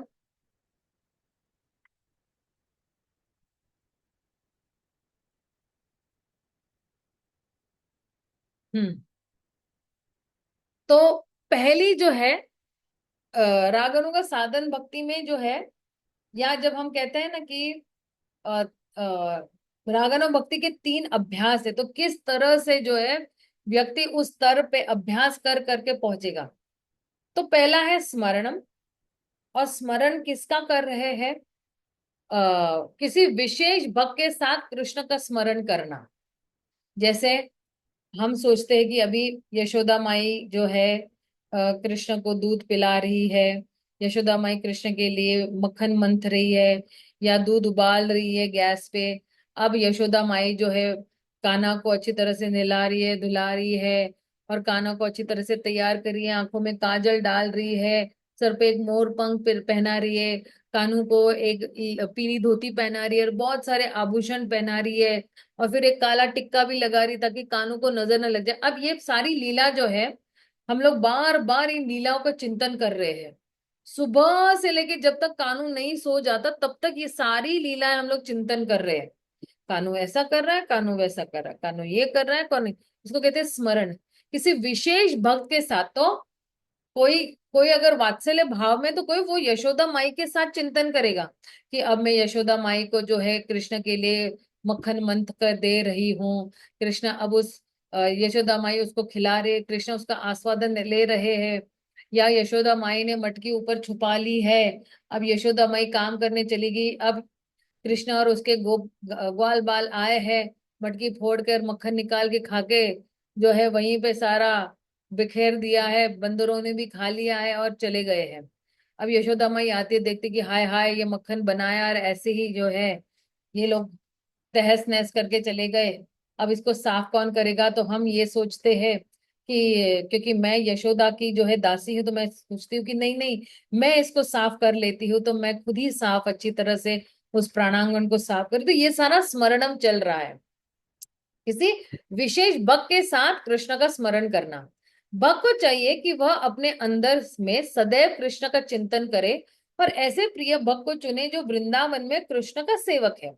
हम्म। तो पहली जो है रागानुगा साधन भक्ति में जो है, या जब हम कहते हैं ना कि अ, रागानुगा भक्ति के तीन अभ्यास है, तो किस तरह से जो है व्यक्ति उस स्तर पे अभ्यास कर करके पहुंचेगा। तो पहला है स्मरणम। और स्मरण किसका कर रहे हैं? किसी विशेष भक्त के साथ कृष्ण का स्मरण करना। जैसे हम सोचते हैं कि अभी यशोदा माई जो है कृष्ण को दूध पिला रही है, यशोदा माई कृष्ण के लिए मक्खन मंथ रही है, या दूध उबाल रही है गैस पे। अब यशोदा माई जो है कान्हा को अच्छी तरह से नहला रही है, धुला रही है, और कान्हा को अच्छी तरह से तैयार कर रही है, आंखों में काजल डाल रही है, सर पे एक मोर पंख पहना रही है, कानू को एक पीली धोती पहना रही है, और बहुत सारे आभूषण पहना रही है, और फिर एक काला टिक्का भी लगा रही ताकि कानों को नजर न लग जाए। अब ये सारी लीला जो है, हम लोग बार बार इन लीलाओं का चिंतन कर रहे हैं। सुबह से लेके जब तक कानू नहीं सो जाता तब तक ये सारी लीलाएं हम लोग चिंतन कर रहे हैं। कानू ऐसा कर रहा है, कानू वैसा कर रहा है, कानू ये कर रहा है, कौन नहीं। इसको कहते हैं स्मरण। किसी विशेष भक्त के साथ तो कोई कोई अगर वात्सल्य भाव में, तो कोई वो यशोदा माई के साथ चिंतन करेगा कि अब मैं यशोदा माई को जो है कृष्ण के लिए मक्खन मंथ कर दे रही हूँ। कृष्ण अब उस यशोदा माई उसको खिला रहे, कृष्ण उसका आस्वादन ले रहे हैं। या यशोदा माई ने मटकी ऊपर छुपा ली है, अब यशोदा माई काम करने चली गई, अब कृष्ण और उसके ग्वाल बाल आए हैं, मटकी फोड़ कर मक्खन निकाल के खाके जो है वहीं पे सारा बिखेर दिया है, बंदरों ने भी खा लिया है और चले गए हैं। अब यशोदा माई आती है, देखती कि हाय हाय ये मक्खन बनाया और ऐसे ही जो है ये लोग तहस नहस करके चले गए। अब इसको साफ कौन करेगा? तो हम ये सोचते हैं कि क्योंकि मैं यशोदा की जो है दासी हूँ, तो मैं सोचती हूँ कि नहीं नहीं, मैं इसको साफ कर लेती हूँ, तो मैं खुद ही साफ अच्छी तरह से उस प्राणांगण को साफ कर। तो ये सारा स्मरणम चल रहा है, किसी विशेष भक्त के साथ कृष्ण का स्मरण करना। भक्त को चाहिए कि वह अपने अंदर में सदैव कृष्ण का चिंतन करे, और ऐसे प्रिय भक्त को चुने जो वृंदावन में कृष्ण का सेवक है।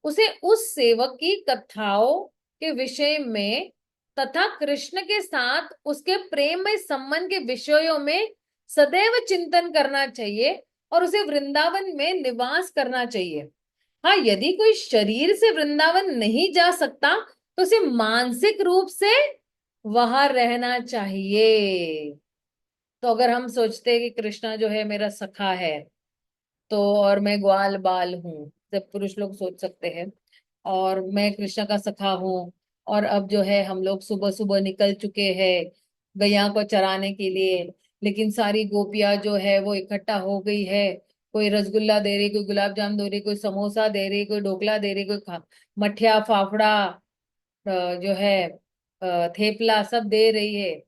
उसे उस सेवक की कथाओं के विषय में तथा कृष्ण के साथ उसके प्रेम में संबंध के विषयों में सदैव चिंतन करना चाहिए, और उसे वृंदावन में निवास करना चाहिए। हाँ, यदि कोई शरीर से वृंदावन नहीं जा सकता तो उसे मानसिक रूप से वहां रहना चाहिए। तो अगर हम सोचते हैं कि कृष्णा जो है मेरा सखा है, तो और मैं ग्वाल बाल हूँ, जब पुरुष लोग सोच सकते हैं, और मैं कृष्ण का सखा हूँ, और अब जो है हम लोग सुबह सुबह निकल चुके हैं गैया को चराने के लिए, लेकिन सारी गोपियां जो है वो इकट्ठा हो गई है, कोई रसगुल्ला दे रही, कोई गुलाब जामुन दे रही, कोई समोसा दे रही, कोई ढोकला दे रही, कोई मठिया फाफड़ा, जो है थेपला सब दे रही है।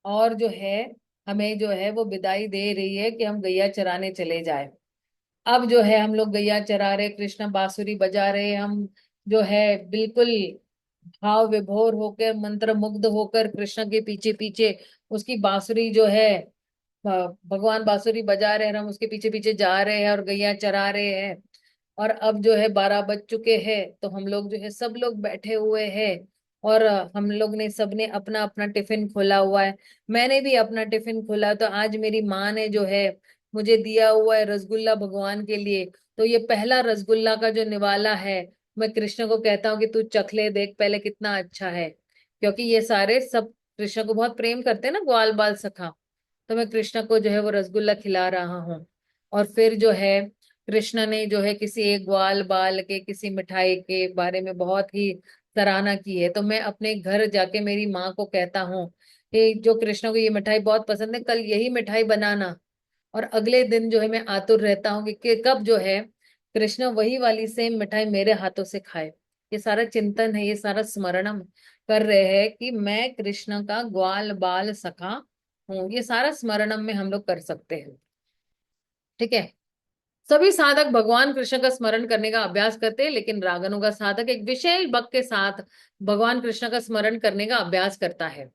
और जो है हमें जो है वो विदाई दे रही है कि हम गैया चराने चले जाए। अब जो है हम लोग गैया चरा रहे, कृष्ण बांसुरी बजा रहे, हम जो है बिल्कुल भाव विभोर होकर, मंत्र मुग्ध होकर कृष्ण के पीछे पीछे, उसकी बांसुरी जो है, भगवान बांसुरी बजा रहे हैं, हम उसके पीछे पीछे जा रहे हैं और गैया चरा रहे हैं। और अब जो है 12 बज चुके हैं, तो हम लोग जो है सब लोग बैठे हुए हैं। और हम लोग ने सबने अपना अपना टिफिन खोला हुआ है। मैंने भी अपना टिफिन खोला, तो आज मेरी माँ ने जो है मुझे दिया हुआ है रसगुल्ला भगवान के लिए। तो ये पहला रसगुल्ला का जो निवाला है, मैं कृष्ण को कहता हूँ कि तू चख ले, देख पहले कितना अच्छा है। क्योंकि ये सारे सब कृष्ण को बहुत प्रेम करते हैं ना, ग्वाल बाल सखा। तो मैं कृष्ण को जो है वो रसगुल्ला खिला रहा हूँ। और फिर जो है कृष्ण ने जो है किसी एक ग्वाल बाल के, किसी मिठाई के बारे में बहुत ही सराहना की है। तो मैं अपने घर जाके मेरी माँ को कहता हूँ कि जो कृष्ण को ये मिठाई बहुत पसंद है, कल यही मिठाई बनाना। और अगले दिन जो है मैं आतुर रहता हूँ कि कब जो है कृष्ण वही वाली सेम मिठाई मेरे हाथों से खाए। ये सारा चिंतन है, ये सारा स्मरण हम कर रहे हैं कि मैं कृष्ण का ग्वाल बाल सखा हूँ। ये सारा स्मरणम में हम लोग कर सकते हैं। ठीक है। सभी साधक भगवान कृष्ण का स्मरण करने का अभ्यास करते हैं, लेकिन रागनु का साधक एक विशेष भक्त के साथ भगवान कृष्ण का स्मरण करने का अभ्यास करता है।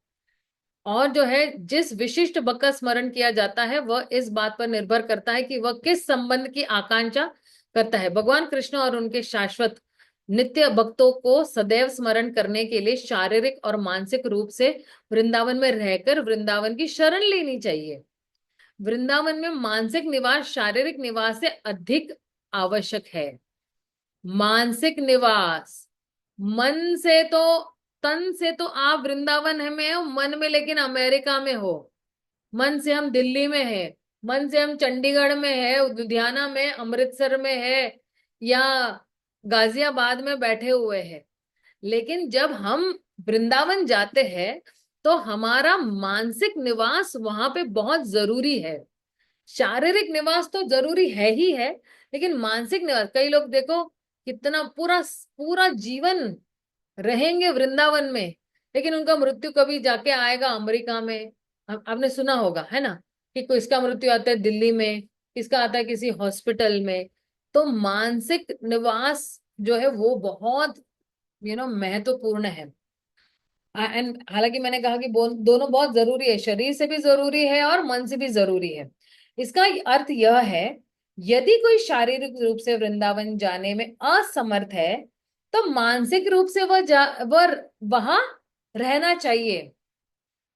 और जो है जिस विशिष्ट भक्त का स्मरण किया जाता है, वह इस बात पर निर्भर करता है कि वह किस संबंध की आकांक्षा करता है। भगवान कृष्ण और उनके शाश्वत नित्य भक्तों को सदैव स्मरण करने के लिए शारीरिक और मानसिक रूप से वृंदावन में रहकर वृंदावन की शरण लेनी चाहिए। वृंदावन में मानसिक निवास शारीरिक निवास से अधिक आवश्यक है। मानसिक निवास, मन से तो, तन से तो आप वृंदावन है में हो, मन में लेकिन अमेरिका में हो। मन से हम दिल्ली में है, मन से हम चंडीगढ़ में है, लुधियाना में, अमृतसर में है, या गाजियाबाद में बैठे हुए हैं। लेकिन जब हम वृंदावन जाते हैं, तो हमारा मानसिक निवास वहां पे बहुत जरूरी है। शारीरिक निवास तो जरूरी है ही है, लेकिन मानसिक निवास, कई लोग देखो कितना पूरा पूरा जीवन रहेंगे वृंदावन में, लेकिन उनका मृत्यु कभी जाके आएगा अमेरिका में। आपने सुना होगा है ना, कि कोई इसका मृत्यु आता है दिल्ली में, किसका आता है किसी हॉस्पिटल में। तो मानसिक निवास जो है वो बहुत महत्वपूर्ण है। एंड हालांकि मैंने कहा कि दोनों बहुत जरूरी है, शरीर से भी जरूरी है और मन से भी जरूरी है। इसका अर्थ यह है, यदि कोई शारीरिक रूप से वृंदावन जाने में असमर्थ है, तो मानसिक रूप से वह वहां रहना चाहिए।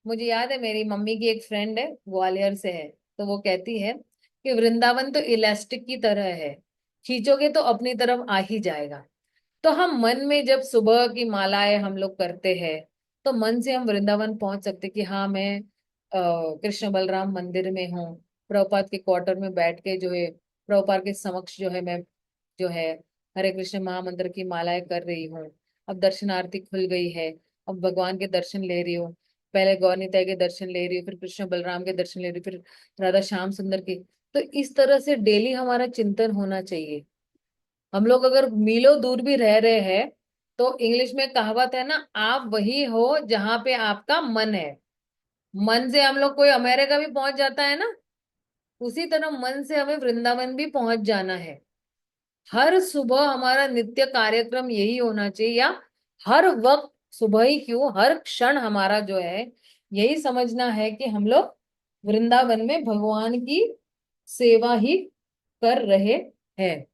मुझे याद है मेरी मम्मी की एक फ्रेंड है, ग्वालियर से है, तो वो कहती है कि वृंदावन तो इलास्टिक की तरह है, खींचोगे तो अपनी तरफ आ ही जाएगा। तो हम मन में जब सुबह की मालाएं हम लोग करते हैं, तो मन से हम वृंदावन पहुंच सकते कि हाँ मैं कृष्ण बलराम मंदिर में हूँ, प्रभुपाद के क्वार्टर में बैठ के जो है प्रभुपाद के समक्ष जो है मैं जो है हरे कृष्ण महामंत्र की मालाएं कर रही हूँ। अब दर्शन आरती खुल गई है, अब भगवान के दर्शन ले रही हूँ। पहले गौर निताई के दर्शन ले रही हूँ, फिर कृष्ण बलराम के दर्शन ले रही हूँ, फिर राधा श्याम सुंदर के। तो इस तरह से डेली हमारा चिंतन होना चाहिए। हम लोग अगर मीलों दूर भी रह रहे हैं, तो इंग्लिश में कहावत है ना, आप वही हो जहां पे आपका मन है। मन से हम लोग कोई अमेरिका भी पहुंच जाता है ना, उसी तरह मन से हमें वृंदावन भी पहुंच जाना है। हर सुबह हमारा नित्य कार्यक्रम यही होना चाहिए, या हर वक्त, सुबह ही क्यों, हर क्षण हमारा जो है यही समझना है कि हम लोग वृंदावन में भगवान की सेवा ही कर रहे हैं।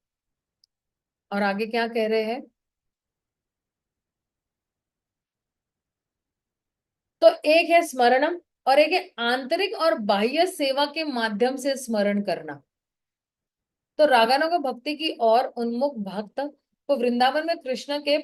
और आगे क्या कह रहे हैं? तो एक है स्मरणम, और एक है आंतरिक और बाह्य सेवा के माध्यम से स्मरण करना। तो रागानुग भक्ति की ओर उन्मुख भक्त को वृंदावन में कृष्ण के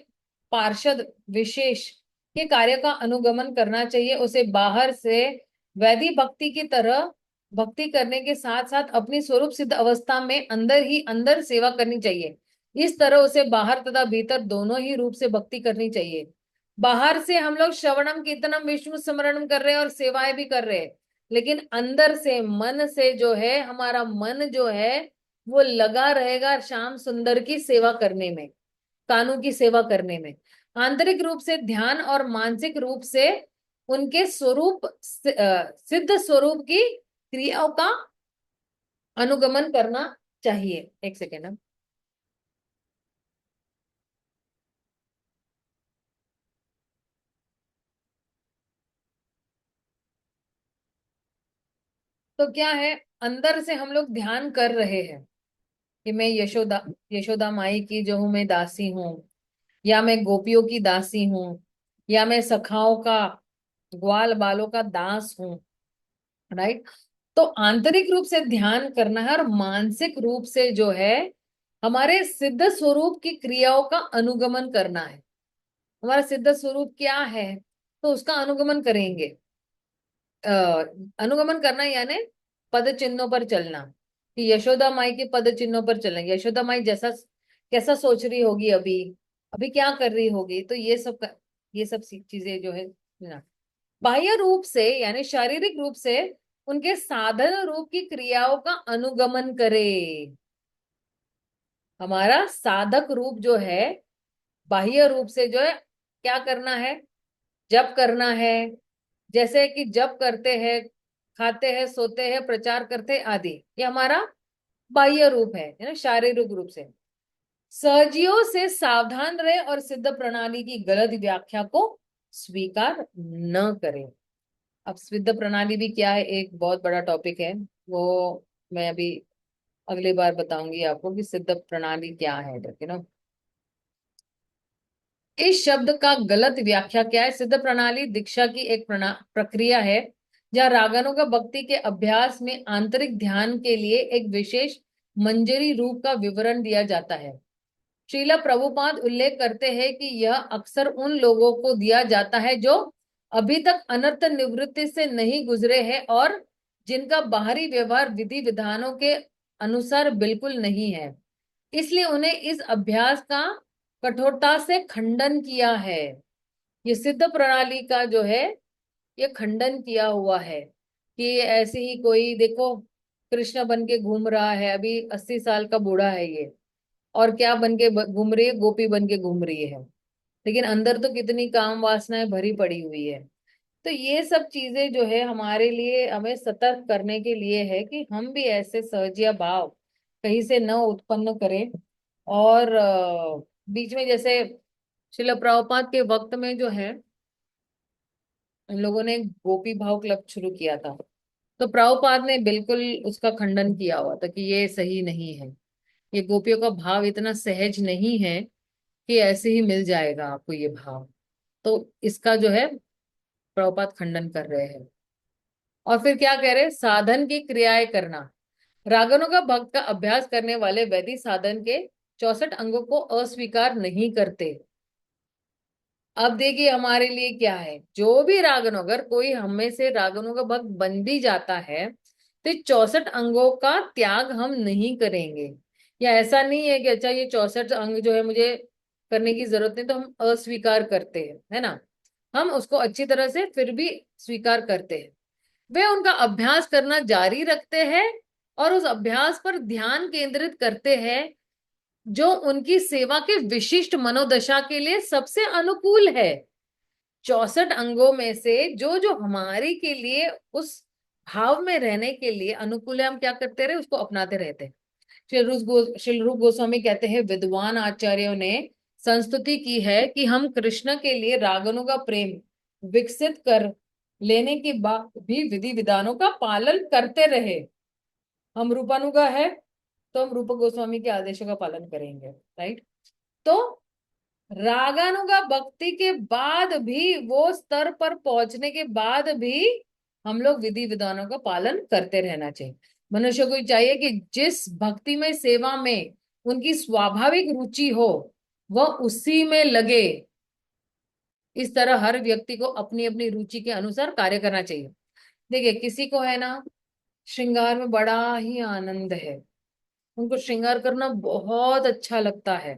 पार्षद विशेष के कार्य का अनुगमन करना चाहिए। उसे बाहर से वैदिक भक्ति की तरह भक्ति करने के साथ साथ अपनी स्वरूप सिद्ध अवस्था में अंदर ही अंदर सेवा करनी चाहिए। इस तरह उसे बाहर तथा भीतर दोनों ही रूप से भक्ति करनी चाहिए। बाहर से हम लोग श्रवणम कीर्तनम विष्णु स्मरणम कर रहे हैं और सेवाएं भी कर रहे हैं, लेकिन अंदर से मन से जो है हमारा मन जो है वो लगा रहेगा श्याम सुंदर की सेवा करने में, कान्हू की सेवा करने में। आंतरिक रूप से ध्यान और मानसिक रूप से उनके स्वरूप सिद्ध स्वरूप की क्रियाओं का अनुगमन करना चाहिए। एक सेकेंड। तो क्या है, अंदर से हम लोग ध्यान कर रहे हैं कि मैं यशोदा, यशोदा माई की जो हूं मैं दासी हूँ, या मैं गोपियों की दासी हूँ, या मैं सखाओं का, ग्वाल बालों का दास हूँ। राइट। तो आंतरिक रूप से ध्यान करना है और मानसिक रूप से जो है हमारे सिद्ध स्वरूप की क्रियाओं का अनुगमन करना है। हमारा सिद्ध स्वरूप क्या है, तो उसका अनुगमन करेंगे। अनुगमन करना यानी पद चिन्हों पर चलना, कि यशोदा माई के पद चिन्हों पर चलना। यशोदा माई जैसा कैसा सोच रही होगी अभी, अभी क्या कर रही होगी, तो ये सब चीजें जो है ना, बाह्य रूप से यानी शारीरिक रूप से उनके साधन रूप की क्रियाओं का अनुगमन करे। हमारा साधक रूप जो है बाह्य रूप से जो है क्या करना है, जप करना है। जैसे कि जप करते हैं, खाते हैं, सोते हैं, प्रचार करते हैं आदि, ये हमारा बाह्य रूप है ना, शारीरिक रूप से। सहजियों से सावधान रहे और सिद्ध प्रणाली की गलत व्याख्या को स्वीकार न करें। अब सिद्ध प्रणाली भी क्या है, एक बहुत बड़ा टॉपिक है, वो मैं अभी अगली बार बताऊंगी आपको कि सिद्ध प्रणाली क्या है, ना। इस शब्द का गलत व्याख्या क्या है? सिद्ध प्रणाली दीक्षा की एक प्रक्रिया है जहाँ रागनों का भक्ति के अभ्यास में आंतरिक ध्यान के लिए एक विशेष मंजरी रूप का विवरण दिया जाता है। श्रीला प्रभुपाद उल्लेख करते हैं कि यह अक्सर उन लोगों को दिया जाता है जो अभी तक अनर्थ निवृत्ति से नहीं गुजरे हैं और जिनका बाहरी व्यवहार विधि विधानों के अनुसार बिल्कुल नहीं है, इसलिए उन्हें इस अभ्यास का कठोरता से खंडन किया है। ये सिद्ध प्रणाली का जो है ये खंडन किया हुआ है कि ऐसे ही कोई देखो कृष्ण बन के घूम रहा है, अभी 80 साल का बूढ़ा है ये, और क्या बन के घूम रही है, गोपी बन के घूम रही है, लेकिन अंदर तो कितनी काम वासनाएं भरी पड़ी हुई है। तो ये सब चीजें जो है हमारे लिए हमें सतर्क करने के लिए है कि हम भी ऐसे सहजिया भाव कहीं से न उत्पन्न करें। और बीच में जैसे शिला प्रभुपाद के वक्त में जो है इन लोगों ने गोपी भाव क्लब शुरू किया था, तो प्रभुपाद ने बिल्कुल उसका खंडन किया हुआ था कि ये सही नहीं है, ये गोपियों का भाव इतना सहज नहीं है कि ऐसे ही मिल जाएगा आपको ये भाव। तो इसका जो है प्रभुपाद खंडन कर रहे हैं। और फिर क्या कह रहे हैं, साधन की क्रियाएं करना। रागनों का भक्त का अभ्यास करने वाले वैदिक साधन के 64 अंगों को अस्वीकार नहीं करते। अब देखिए हमारे लिए क्या है, जो भी रागनों, अगर कोई हमें से रागनों का भक्त बन भी जाता है तो 64 अंगों का त्याग हम नहीं करेंगे। या ऐसा नहीं है कि अच्छा ये 64 अंग जो है मुझे करने की जरूरत नहीं तो हम अस्वीकार करते हैं, है ना। हम उसको अच्छी तरह से फिर भी स्वीकार करते हैं। वे उनका अभ्यास करना जारी रखते हैं और उस अभ्यास पर ध्यान केंद्रित करते हैं जो उनकी सेवा के विशिष्ट मनोदशा के लिए सबसे अनुकूल है। 64 अंगों में से जो जो हमारे के लिए उस भाव में रहने के लिए अनुकूल है, हम क्या करते रहे, उसको अपनाते रहते हैं। श्री रूप गोस्वामी कहते हैं, विद्वान आचार्यों ने संस्तुति की है कि हम कृष्ण के लिए रागनों का प्रेम विकसित कर लेने के बाद भी विधि विधानों का पालन करते रहे। हम रूपानुगा है तो हम रूप गोस्वामी के आदेशों का पालन करेंगे। राइट। तो रागानुगा भक्ति के बाद भी, वो स्तर पर पहुंचने के बाद भी हम लोग विधि विधानों का पालन करते रहना चाहिए। मनुष्य को चाहिए कि जिस भक्ति में सेवा में उनकी स्वाभाविक रुचि हो वह उसी में लगे। इस तरह हर व्यक्ति को अपनी अपनी रुचि के अनुसार कार्य करना चाहिए। देखिए किसी को है ना श्रृंगार में बड़ा ही आनंद है, उनको श्रृंगार करना बहुत अच्छा लगता है,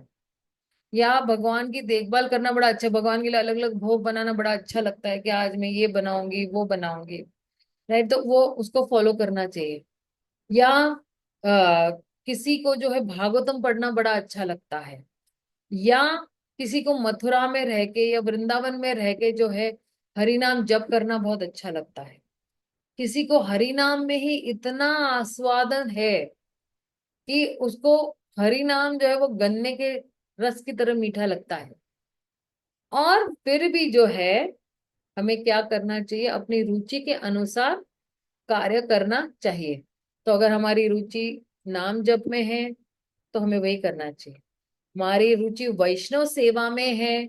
या भगवान की देखभाल करना बड़ा अच्छा, भगवान के लिए अलग अलग भोग बनाना बड़ा अच्छा लगता है कि आज मैं ये बनाऊंगी वो बनाऊंगी। राइट। तो वो उसको फॉलो करना चाहिए। या किसी को जो है भागवतम पढ़ना बड़ा अच्छा लगता है, या किसी को मथुरा में रह के या वृंदावन में रह के जो है हरि नाम जप करना बहुत अच्छा लगता है। किसी को हरि नाम में ही इतना आस्वादन है कि उसको हरि नाम जो है वो गन्ने के रस की तरह मीठा लगता है। और फिर भी जो है हमें क्या करना चाहिए, अपनी रुचि के अनुसार कार्य करना चाहिए। तो अगर हमारी रुचि नाम जप में है तो हमें वही करना चाहिए, हमारी रुचि वैष्णव सेवा में है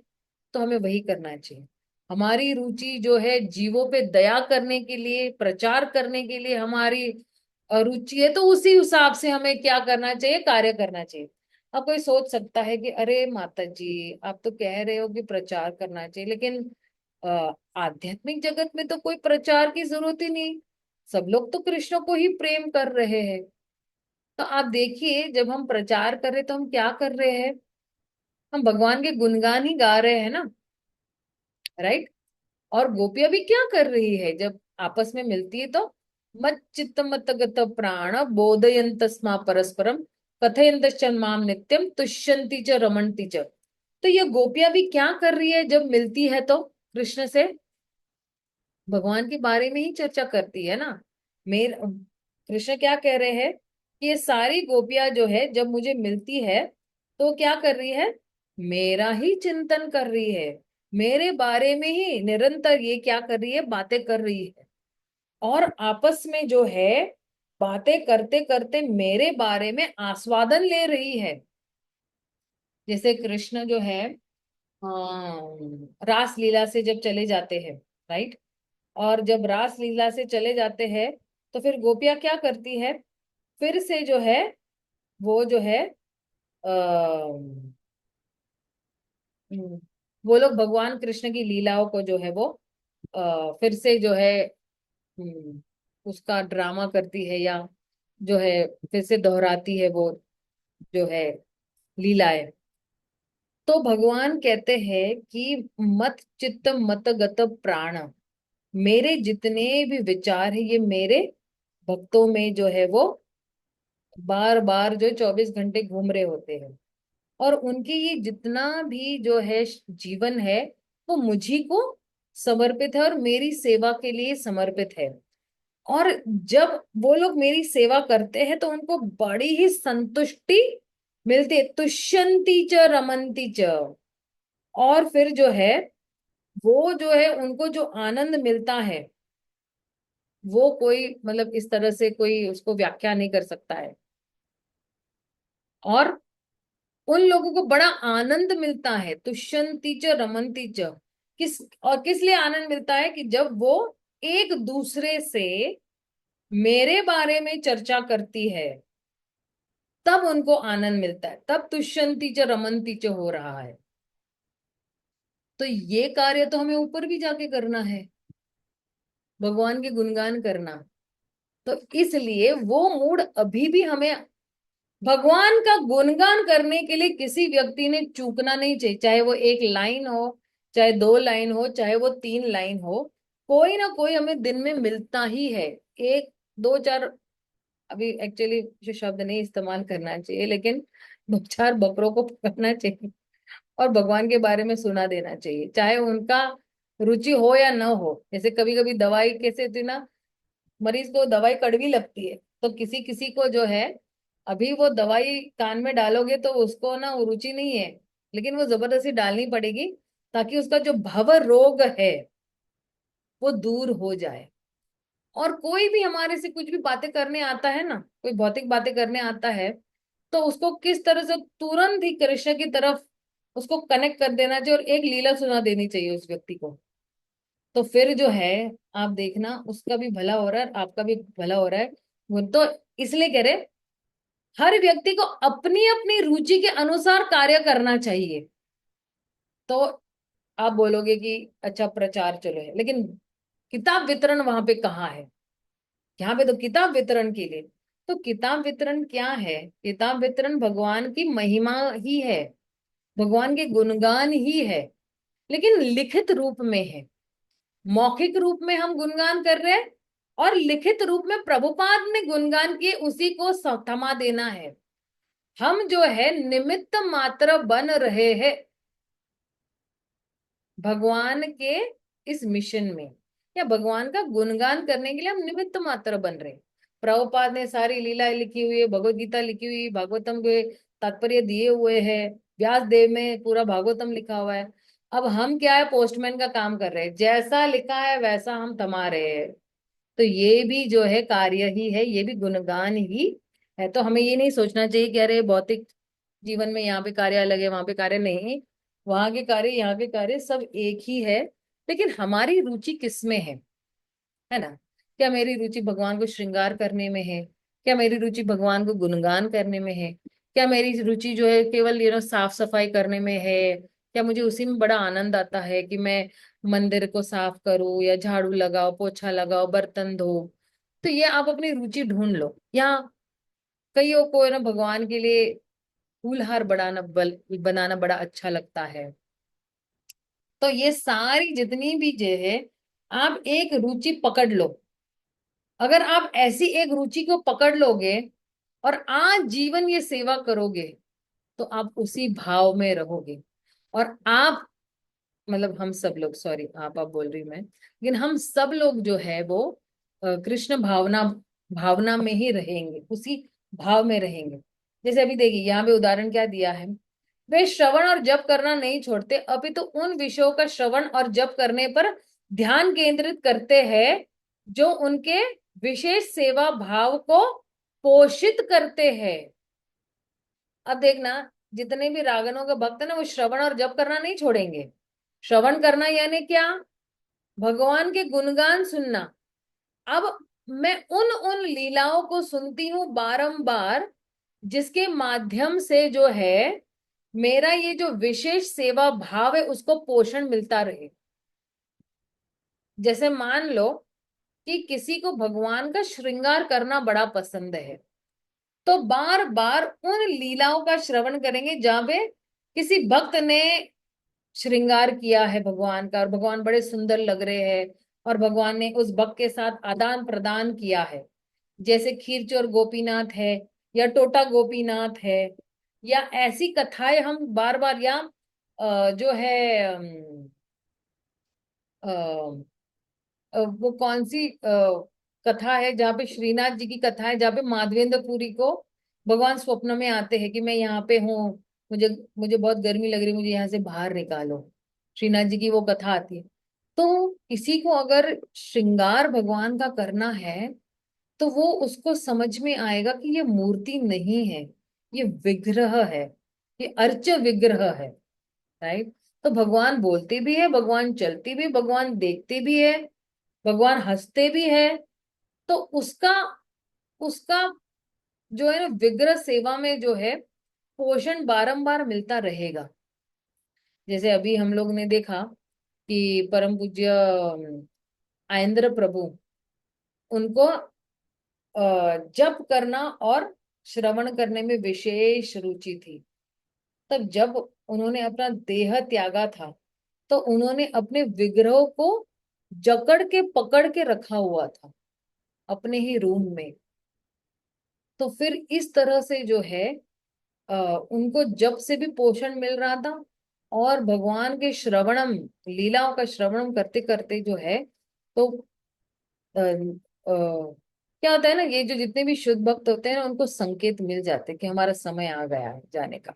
तो हमें वही करना चाहिए, हमारी रुचि जो है जीवों पे दया करने के लिए, प्रचार करने के लिए हमारी रुचि है, तो उसी हिसाब से हमें क्या करना चाहिए, कार्य करना चाहिए। अब कोई सोच सकता है कि अरे माता जी आप तो कह रहे हो कि प्रचार करना चाहिए, लेकिन आध्यात्मिक जगत में तो कोई प्रचार की जरूरत ही नहीं, सब लोग तो कृष्ण को ही प्रेम कर रहे हैं। तो आप देखिए जब हम प्रचार कर रहे तो हम क्या कर रहे हैं, हम भगवान के गुणगान ही गा रहे हैं ना, राइट। और गोपियां भी क्या कर रही है जब आपस में मिलती है तो मत चित्त मत गत प्राण बोधयंत स्मा परस्परम कथयंत माम नित्यम तुष्यंती च रमणती च। तो ये गोपियां भी क्या कर रही है जब मिलती है तो कृष्ण से भगवान के बारे में ही चर्चा करती है ना। मेर कृष्ण क्या कह रहे हैं कि ये सारी गोपियां जो है जब मुझे मिलती है तो क्या कर रही है, मेरा ही चिंतन कर रही है, मेरे बारे में ही निरंतर ये क्या कर रही है, बातें कर रही है। और आपस में जो है बातें करते करते मेरे बारे में आस्वादन ले रही है। जैसे कृष्ण जो है रास लीला से जब चले जाते हैं, राइट। और जब रास लीला से चले जाते हैं तो फिर गोपियां क्या करती है, फिर से जो है वो जो है वो लोग भगवान कृष्ण की लीलाओं को जो है वो फिर से जो है उसका ड्रामा करती है, या जो है फिर से दोहराती है वो जो है लीलाएं। तो भगवान कहते हैं कि मत चित्त मत गत प्राण, मेरे जितने भी विचार है ये मेरे भक्तों में जो है वो बार बार जो 24 घंटे घूम रहे होते हैं, और उनके ये जितना भी जो है जीवन है वो मुझी को समर्पित है और मेरी सेवा के लिए समर्पित है। और जब वो लोग मेरी सेवा करते हैं तो उनको बड़ी ही संतुष्टि मिलती है, तुष्यंती च रमंती च। और फिर जो है वो जो है उनको जो आनंद मिलता है वो कोई मतलब इस तरह से कोई उसको व्याख्या नहीं कर सकता है। और उन लोगों को बड़ा आनंद मिलता है, तुष्यंती च रमंती च। किस लिए आनंद मिलता है कि जब वो एक दूसरे से मेरे बारे में चर्चा करती है तब उनको आनंद मिलता है, तब तुष्यंती च रमंती च हो रहा है। तो ये कार्य तो हमें ऊपर भी जाके करना है, भगवान के गुणगान करना। तो इसलिए वो मूड अभी भी हमें, भगवान का गुणगान करने के लिए किसी व्यक्ति ने चूकना नहीं चाहिए, चाहे वो एक लाइन हो, चाहे 2 लाइन हो, चाहे वो 3 लाइन हो, कोई ना कोई हमें दिन में मिलता ही है। एक दो चार, अभी एक्चुअली जो शब्द नहीं इस्तेमाल करना चाहिए, लेकिन 2 4 बकरों को पकड़ना चाहिए और भगवान के बारे में सुना देना चाहिए, चाहे उनका रुचि हो या न हो। जैसे कभी कभी दवाई कैसे होती है ना, मरीज को दवाई कड़वी लगती है तो किसी किसी को जो है अभी वो दवाई कान में डालोगे तो उसको ना वो रुचि नहीं है, लेकिन वो जबरदस्ती डालनी पड़ेगी ताकि उसका जो भव रोग है वो दूर हो जाए। और कोई भी हमारे से कुछ भी बातें करने आता है ना, कोई भौतिक बातें करने आता है तो उसको किस तरह से तुरंत ही कृष्ण की तरफ उसको कनेक्ट कर देना चाहिए और एक लीला सुना देनी चाहिए उस व्यक्ति को। तो फिर जो है आप देखना उसका भी भला हो रहा है और आपका भी भला हो रहा है। वो तो इसलिए कह रहे हर व्यक्ति को अपनी अपनी रुचि के अनुसार कार्य करना चाहिए। तो आप बोलोगे कि अच्छा प्रचार चलो है, लेकिन किताब वितरण वहां पे कहाँ है, यहाँ पे तो किताब वितरण के लिए। तो किताब वितरण क्या है, किताब वितरण भगवान की महिमा ही है, भगवान के गुणगान ही है, लेकिन लिखित रूप में है। मौखिक रूप में हम गुणगान कर रहे हैं और लिखित रूप में प्रभुपाद ने गुणगान किए उसी को थमा देना है। हम जो है निमित्त मात्र बन रहे हैं भगवान के इस मिशन में, या भगवान का गुणगान करने के लिए हम निमित्त मात्र बन रहे हैं। प्रभुपाद ने सारी लीला लिखी हुई है, भगवत गीता लिखी हुई, भागवतम के तात्पर्य दिए हुए हैं, व्यास देव में पूरा भागवतम लिखा हुआ है। अब हम क्या है, पोस्टमैन का काम कर रहे हैं, जैसा लिखा है वैसा हम थमा रहे हैं। तो ये भी जो है कार्य ही है, ये भी गुणगान ही है। तो हमें ये नहीं सोचना चाहिए कि अरे भौतिक जीवन में यहाँ पे कार्य अलग है, वहां पे कार्य नहीं, वहां के कार्य यहाँ के कार्य सब एक ही है। लेकिन हमारी रुचि किस में है ना? क्या मेरी रुचि भगवान को श्रृंगार करने में है? क्या मेरी रुचि भगवान को गुणगान करने में है? क्या मेरी रुचि जो है केवल साफ सफाई करने में है? क्या मुझे उसी में बड़ा आनंद आता है कि मैं मंदिर को साफ करूं, या झाड़ू लगाओ, पोछा लगाओ, बर्तन धो? तो ये आप अपनी रुचि ढूंढ लो। या कईयों को भगवान के लिए फूलहार बनाना बड़ा अच्छा लगता है। तो ये सारी जितनी भी जो है, आप एक रुचि पकड़ लो। अगर आप ऐसी एक रुचि को पकड़ लोगे और आज जीवन ये सेवा करोगे, तो आप उसी भाव में रहोगे। और आप, मतलब हम सब लोग, सॉरी आप बोल रही मैं, लेकिन हम सब लोग जो है वो कृष्ण भावना भावना में ही रहेंगे, उसी भाव में रहेंगे। जैसे अभी देखिए यहाँ पे उदाहरण क्या दिया है, वे श्रवण और जप करना नहीं छोड़ते, अपितु तो उन विषयों का श्रवण और जप करने पर ध्यान केंद्रित करते हैं जो उनके विशेष सेवा भाव को पोषित करते हैं। अब देखना, जितने भी रागनों के भक्त है ना, वो श्रवण और जप करना नहीं छोड़ेंगे। श्रवण करना यानी क्या? भगवान के गुणगान सुनना। अब मैं उन उन लीलाओं को सुनती हूँ बारंबार, जिसके माध्यम से जो है मेरा ये जो विशेष सेवा भाव है उसको पोषण मिलता रहे। जैसे मान लो कि किसी को भगवान का श्रृंगार करना बड़ा पसंद है, तो बार बार उन लीलाओं का श्रवण करेंगे जहां पे किसी भक्त ने श्रृंगार किया है भगवान का, और भगवान बड़े सुंदर लग रहे हैं, और भगवान ने उस भक्त के साथ आदान प्रदान किया है। जैसे खीरचोर गोपीनाथ है, या टोटा गोपीनाथ है, या ऐसी कथाएं हम बार बार, या जो है वो कौन सी कथा है जहाँ पे श्रीनाथ जी की कथा है, जहाँ पे माधवेंद्र पुरी को भगवान स्वप्न में आते हैं कि मैं यहाँ पे हूँ, मुझे मुझे बहुत गर्मी लग रही, मुझे यहाँ से बाहर निकालो। श्रीनाथ जी की वो कथा आती है। तो किसी को अगर श्रृंगार भगवान का करना है, तो वो उसको समझ में आएगा कि ये मूर्ति नहीं है, ये विग्रह है, ये अर्च विग्रह है। राइट? तो भगवान बोलते भी है, भगवान चलते भी, भगवान देखते भी है, भगवान हंसते भी है। तो उसका उसका जो है ना विग्रह सेवा में जो है पोषण बारंबार मिलता रहेगा। जैसे अभी हम लोग ने देखा कि परम पूज्य आयेंद्र प्रभु, उनको जप करना और श्रवण करने में विशेष रुचि थी। तब जब उन्होंने अपना देह त्यागा था, तो उन्होंने अपने विग्रह को जकड़ के पकड़ के रखा हुआ था अपने ही रूम में। तो फिर इस तरह से जो है उनको जप से भी पोषण मिल रहा था, और भगवान के श्रवणम, लीलाओं का श्रवणम करते करते जो है, तो क्या होता है ना, ये जो जितने भी शुद्ध भक्त होते हैं ना, उनको संकेत मिल जाते हैं कि हमारा समय आ गया है जाने का।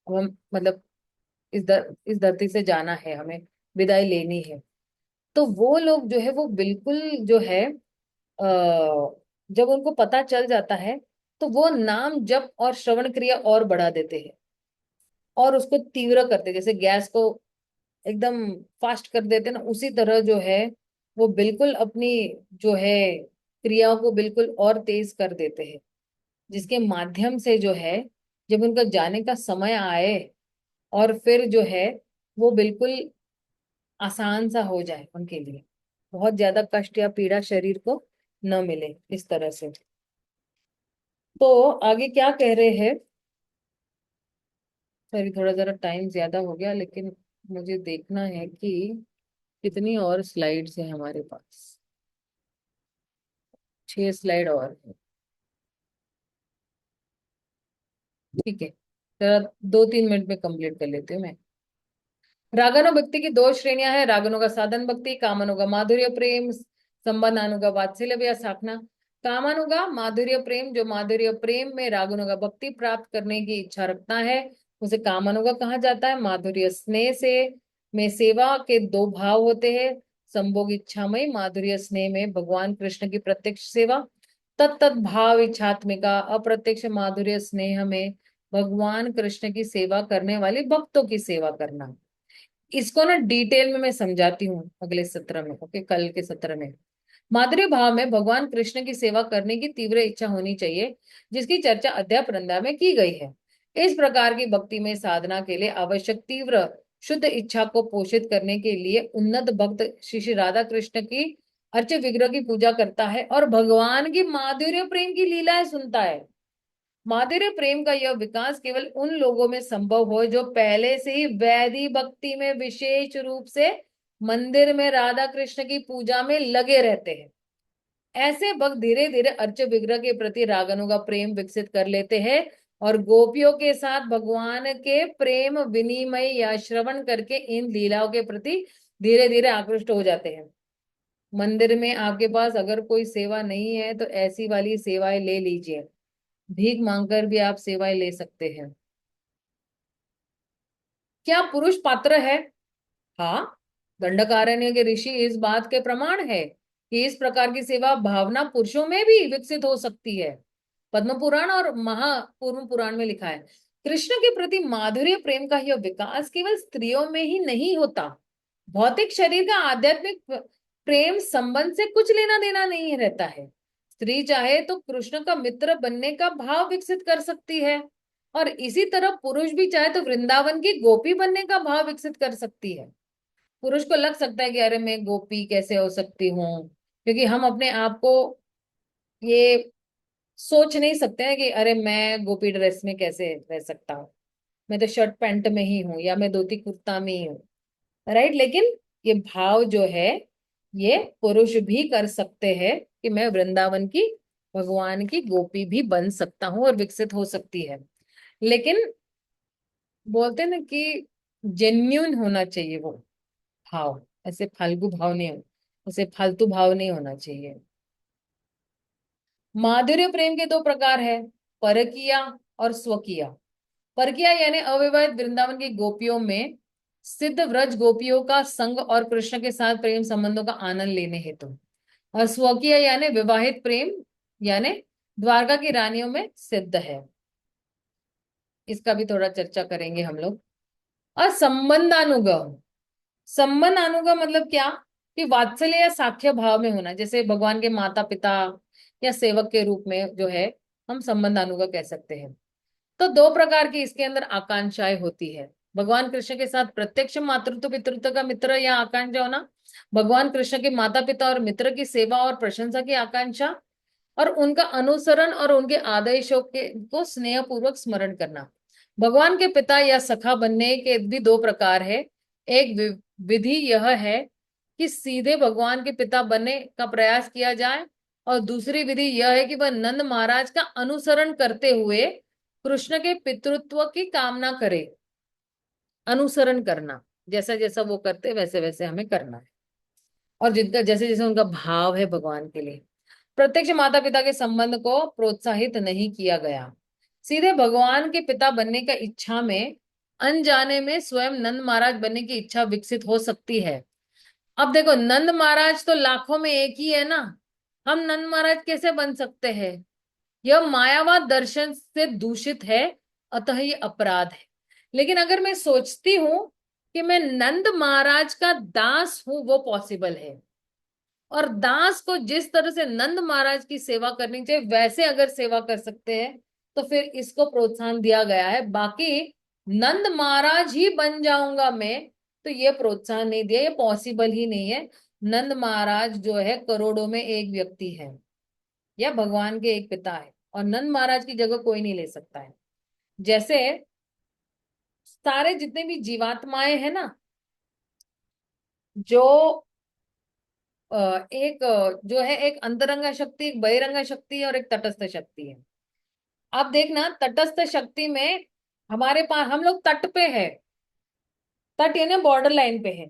अब हम, मतलब इस धरती से जाना है, हमें विदाई लेनी है। तो वो लोग जो है वो बिल्कुल जो है जब उनको पता चल जाता है, तो वो नाम जप और श्रवण क्रिया और बढ़ा देते हैं, और उसको तीव्र करते हैं। जैसे गैस को एकदम फास्ट कर देते हैं ना, उसी तरह जो है वो बिल्कुल अपनी जो है क्रियाओं को बिल्कुल और तेज कर देते हैं, जिसके माध्यम से जो है जब उनका जाने का समय आए, और फिर जो है वो बिल्कुल आसान सा हो जाए उनके लिए, बहुत ज्यादा कष्ट या पीड़ा शरीर को न मिले इस तरह से। तो आगे क्या कह रहे हैं? सॉरी, थोड़ा जरा टाइम ज्यादा हो गया, लेकिन मुझे देखना है कि कितनी और स्लाइड्स है हमारे पास। 6 स्लाइड और है। ठीक है, जरा 2-3 मिनट में कंप्लीट कर लेती हूँ मैं। रागनो भक्ति की दो श्रेणियां हैं, रागनो का साधन भक्ति, कामानुगा माधुर्य प्रेम, संबंधानुगा वात्सल्य या साखना। कामानुगा माधुर्य प्रेम, जो माधुर्य प्रेम में रागनुगा भक्ति प्राप्त करने की इच्छा रखता है, उसे कामानुगा कहा जाता है। माधुर्य स्नेह से में सेवा के दो भाव होते हैं, संभोग इच्छामय माधुर्य स्नेह में भगवान कृष्ण की प्रत्यक्ष सेवा, तत्त भाव इच्छात्मिका अप्रत्यक्ष माधुर्य स्नेह में भगवान कृष्ण की सेवा करने वाले भक्तों की सेवा करना। इसको ना डिटेल में मैं समझाती हूँ अगले सत्र में, ओके, कल के सत्र में। माधुर्य भाव में भगवान कृष्ण की सेवा करने की तीव्र इच्छा होनी चाहिए, जिसकी चर्चा अध्याय वृंदा में की गई है। इस प्रकार की भक्ति में साधना के लिए आवश्यक तीव्र शुद्ध इच्छा को पोषित करने के लिए उन्नत भक्त श्री श्री राधा कृष्ण की अर्च विग्रह की पूजा करता है और भगवान की माधुर्य प्रेम की लीलाएं सुनता है। माधुर्य प्रेम का यह विकास केवल उन लोगों में संभव हो जो पहले से ही वैदिक भक्ति में विशेष रूप से मंदिर में राधा कृष्ण की पूजा में लगे रहते हैं। ऐसे भक्त धीरे धीरे अर्च विग्रह के प्रति रागनु का प्रेम विकसित कर लेते हैं और गोपियों के साथ भगवान के प्रेम विनिमय या श्रवण करके इन लीलाओं के प्रति धीरे धीरे आकृष्ट हो जाते हैं। मंदिर में आपके पास अगर कोई सेवा नहीं है तो ऐसी वाली सेवाएं ले लीजिए, भीख मांगकर भी आप सेवाएं ले सकते हैं। क्या पुरुष पात्र है? हाँ, दंडकारण्य के ऋषि इस बात के प्रमाण है कि इस प्रकार की सेवा भावना पुरुषों में भी विकसित हो सकती है। पद्म पुराण और महापूर्व पुराण में लिखा है, कृष्ण के प्रति माधुर्य प्रेम का यह विकास केवल स्त्रियों में ही नहीं होता। भौतिक शरीर का आध्यात्मिक प्रेम संबंध से कुछ लेना देना नहीं रहता है। स्त्री चाहे तो कृष्ण का मित्र बनने का भाव विकसित कर सकती है और इसी तरह पुरुष भी चाहे तो वृंदावन की गोपी बनने का भाव विकसित कर सकती है। पुरुष को लग सकता है कि अरे मैं गोपी कैसे हो सकती हूँ, क्योंकि हम अपने आप को ये सोच नहीं सकते हैं कि अरे मैं गोपी ड्रेस में कैसे रह सकता हूँ, मैं तो शर्ट पैंट में ही हूँ या मैं धोती कुर्ता में ही हूँ, राइट। लेकिन ये भाव जो है ये पुरुष भी कर सकते हैं कि मैं वृंदावन की भगवान की गोपी भी बन सकता हूँ और विकसित हो सकती है। लेकिन बोलते हैं ना कि जेन्यून होना चाहिए वो भाव, ऐसे फालतू भाव नहीं हो, ऐसे फालतू भाव नहीं होना चाहिए। माधुर्य प्रेम के दो प्रकार है, परकिया और स्वकिया। परकिया यानी अविवाहित वृंदावन की गोपियों में सिद्ध व्रज गोपियों का संग और कृष्ण के साथ प्रेम संबंधों का आनंद लेने हेतु, और स्वकीय यानी विवाहित प्रेम यानी द्वारका की रानियों में सिद्ध है। इसका भी थोड़ा चर्चा करेंगे हम लोग। और संबंधानुगम, संबंध अनुगम मतलब क्या, कि वात्सल्य या साख्य भाव में होना, जैसे भगवान के माता पिता या सेवक के रूप में जो है हम संबंध अनुगम कह सकते हैं। तो दो प्रकार की इसके अंदर आकांक्षाएं होती है, भगवान कृष्ण के साथ प्रत्यक्ष मातृत्व पितृत्व का मित्र या आकांक्षा होना, भगवान कृष्ण के माता पिता और मित्र की सेवा और प्रशंसा की आकांक्षा, और उनका अनुसरण और उनके आदेशों के को स्नेह पूर्वक स्मरण करना। भगवान के पिता या सखा बनने के भी दो प्रकार है। एक विधि यह है कि सीधे भगवान के पिता बनने का प्रयास किया जाए, और दूसरी विधि यह है कि वह नंद महाराज का अनुसरण करते हुए कृष्ण के पितृत्व की कामना करे। अनुसरण करना, जैसा जैसा वो करते वैसे वैसे हमें करना है, और जिनका जैसे जैसे उनका भाव है भगवान के लिए। प्रत्यक्ष माता पिता के संबंध को प्रोत्साहित नहीं किया गया। सीधे भगवान के पिता बनने का इच्छा में अनजाने में स्वयं नंद महाराज बनने की इच्छा विकसित हो सकती है। अब देखो, नंद महाराज तो लाखों में एक ही है ना, हम नंद महाराज कैसे बन सकते हैं? यह मायावाद दर्शन से दूषित है, अतः ये अपराध है। लेकिन अगर मैं सोचती हूँ कि मैं नंद महाराज का दास हूं, वो पॉसिबल है। और दास को जिस तरह से नंद महाराज की सेवा करनी चाहिए वैसे अगर सेवा कर सकते हैं तो फिर इसको प्रोत्साहन दिया गया है। बाकी नंद महाराज ही बन जाऊंगा मैं, तो ये प्रोत्साहन नहीं दिया, ये पॉसिबल ही नहीं है। नंद महाराज जो है करोड़ों में एक व्यक्ति है या भगवान के एक पिता है, और नंद महाराज की जगह कोई नहीं ले सकता है। जैसे सारे जितने भी जीवात्माएं हैं ना, जो एक जो है एक अंतरंगा शक्ति, एक बहिरंगा शक्ति और एक तटस्थ शक्ति है। अब देखना तटस्थ शक्ति में हमारे पास, हम लोग तट पे है, तट यानी बॉर्डर लाइन पे है।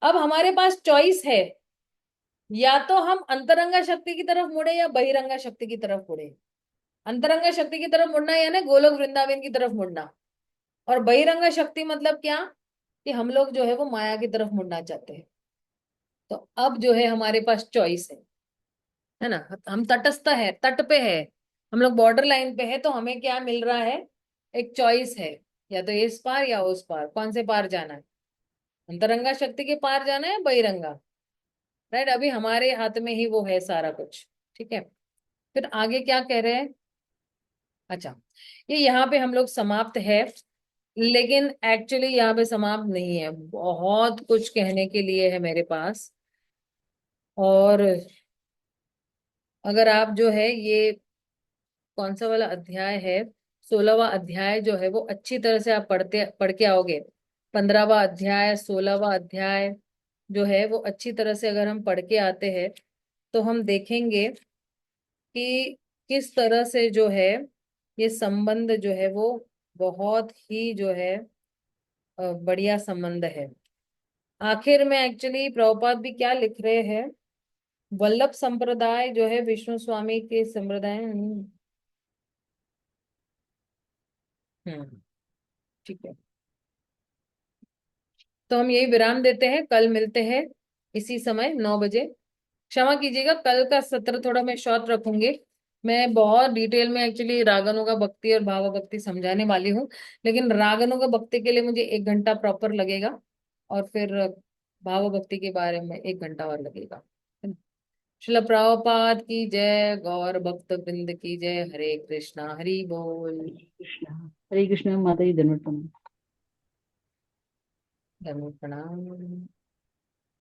अब हमारे पास चॉइस है, या तो हम अंतरंगा शक्ति की तरफ मुड़े या बहिरंगा शक्ति की तरफ मुड़े। अंतरंगा शक्ति की तरफ मुड़ना यानी गोलोक वृंदावन की तरफ मुड़ना, और बहिरंगा शक्ति मतलब क्या, कि हम लोग जो है वो माया की तरफ मुड़ना चाहते हैं। तो अब जो है हमारे पास चॉइस है ना, हम तटस्थ है, तट पे है, हम लोग बॉर्डर लाइन पे है, तो हमें क्या मिल रहा है, एक चॉइस है, या तो इस पार या उस पार, कौन से पार जाना है, अंतरंगा शक्ति के पार जाना है, बहिरंगा। राइट, अभी हमारे हाथ में ही वो है सारा कुछ। ठीक है, फिर आगे क्या कह रहे हैं। अच्छा, ये यहाँ पे हम लोग समाप्त है, लेकिन एक्चुअली यहाँ पे समाप्त नहीं है, बहुत कुछ कहने के लिए है मेरे पास। और अगर आप जो है ये कौन सा वाला अध्याय है, 16वां अध्याय जो है वो अच्छी तरह से आप पढ़ के आओगे, 15वां अध्याय, 16वां अध्याय जो है वो अच्छी तरह से अगर हम पढ़ के आते हैं, तो हम देखेंगे कि किस तरह से जो है ये संबंध जो है वो बहुत ही जो है बढ़िया संबंध है। आखिर में एक्चुअली प्रभुपाद भी क्या लिख रहे हैं, वल्लभ संप्रदाय जो है विष्णु स्वामी के संप्रदाय। ठीक है, तो हम यही विराम देते हैं, कल मिलते हैं इसी समय 9 बजे। क्षमा कीजिएगा, कल का सत्र थोड़ा मैं शॉर्ट रखूंगी, मैं बहुत डिटेल में एक्चुअली रागनों का भक्ति और भाव भक्ति समझाने वाली हूँ, लेकिन रागनों का भक्ति के लिए मुझे 1 घंटा प्रॉपर लगेगा, और फिर भाव भक्ति के बारे में 1 घंटा और लगेगा, है ना। श्रील प्रभुपाद की जय, गौर भक्त वृंद की जय, हरे कृष्णा, हरि बोल।
हरे कृष्ण माता जी, धन्यवाद।
धन्यवाद, प्रणाम।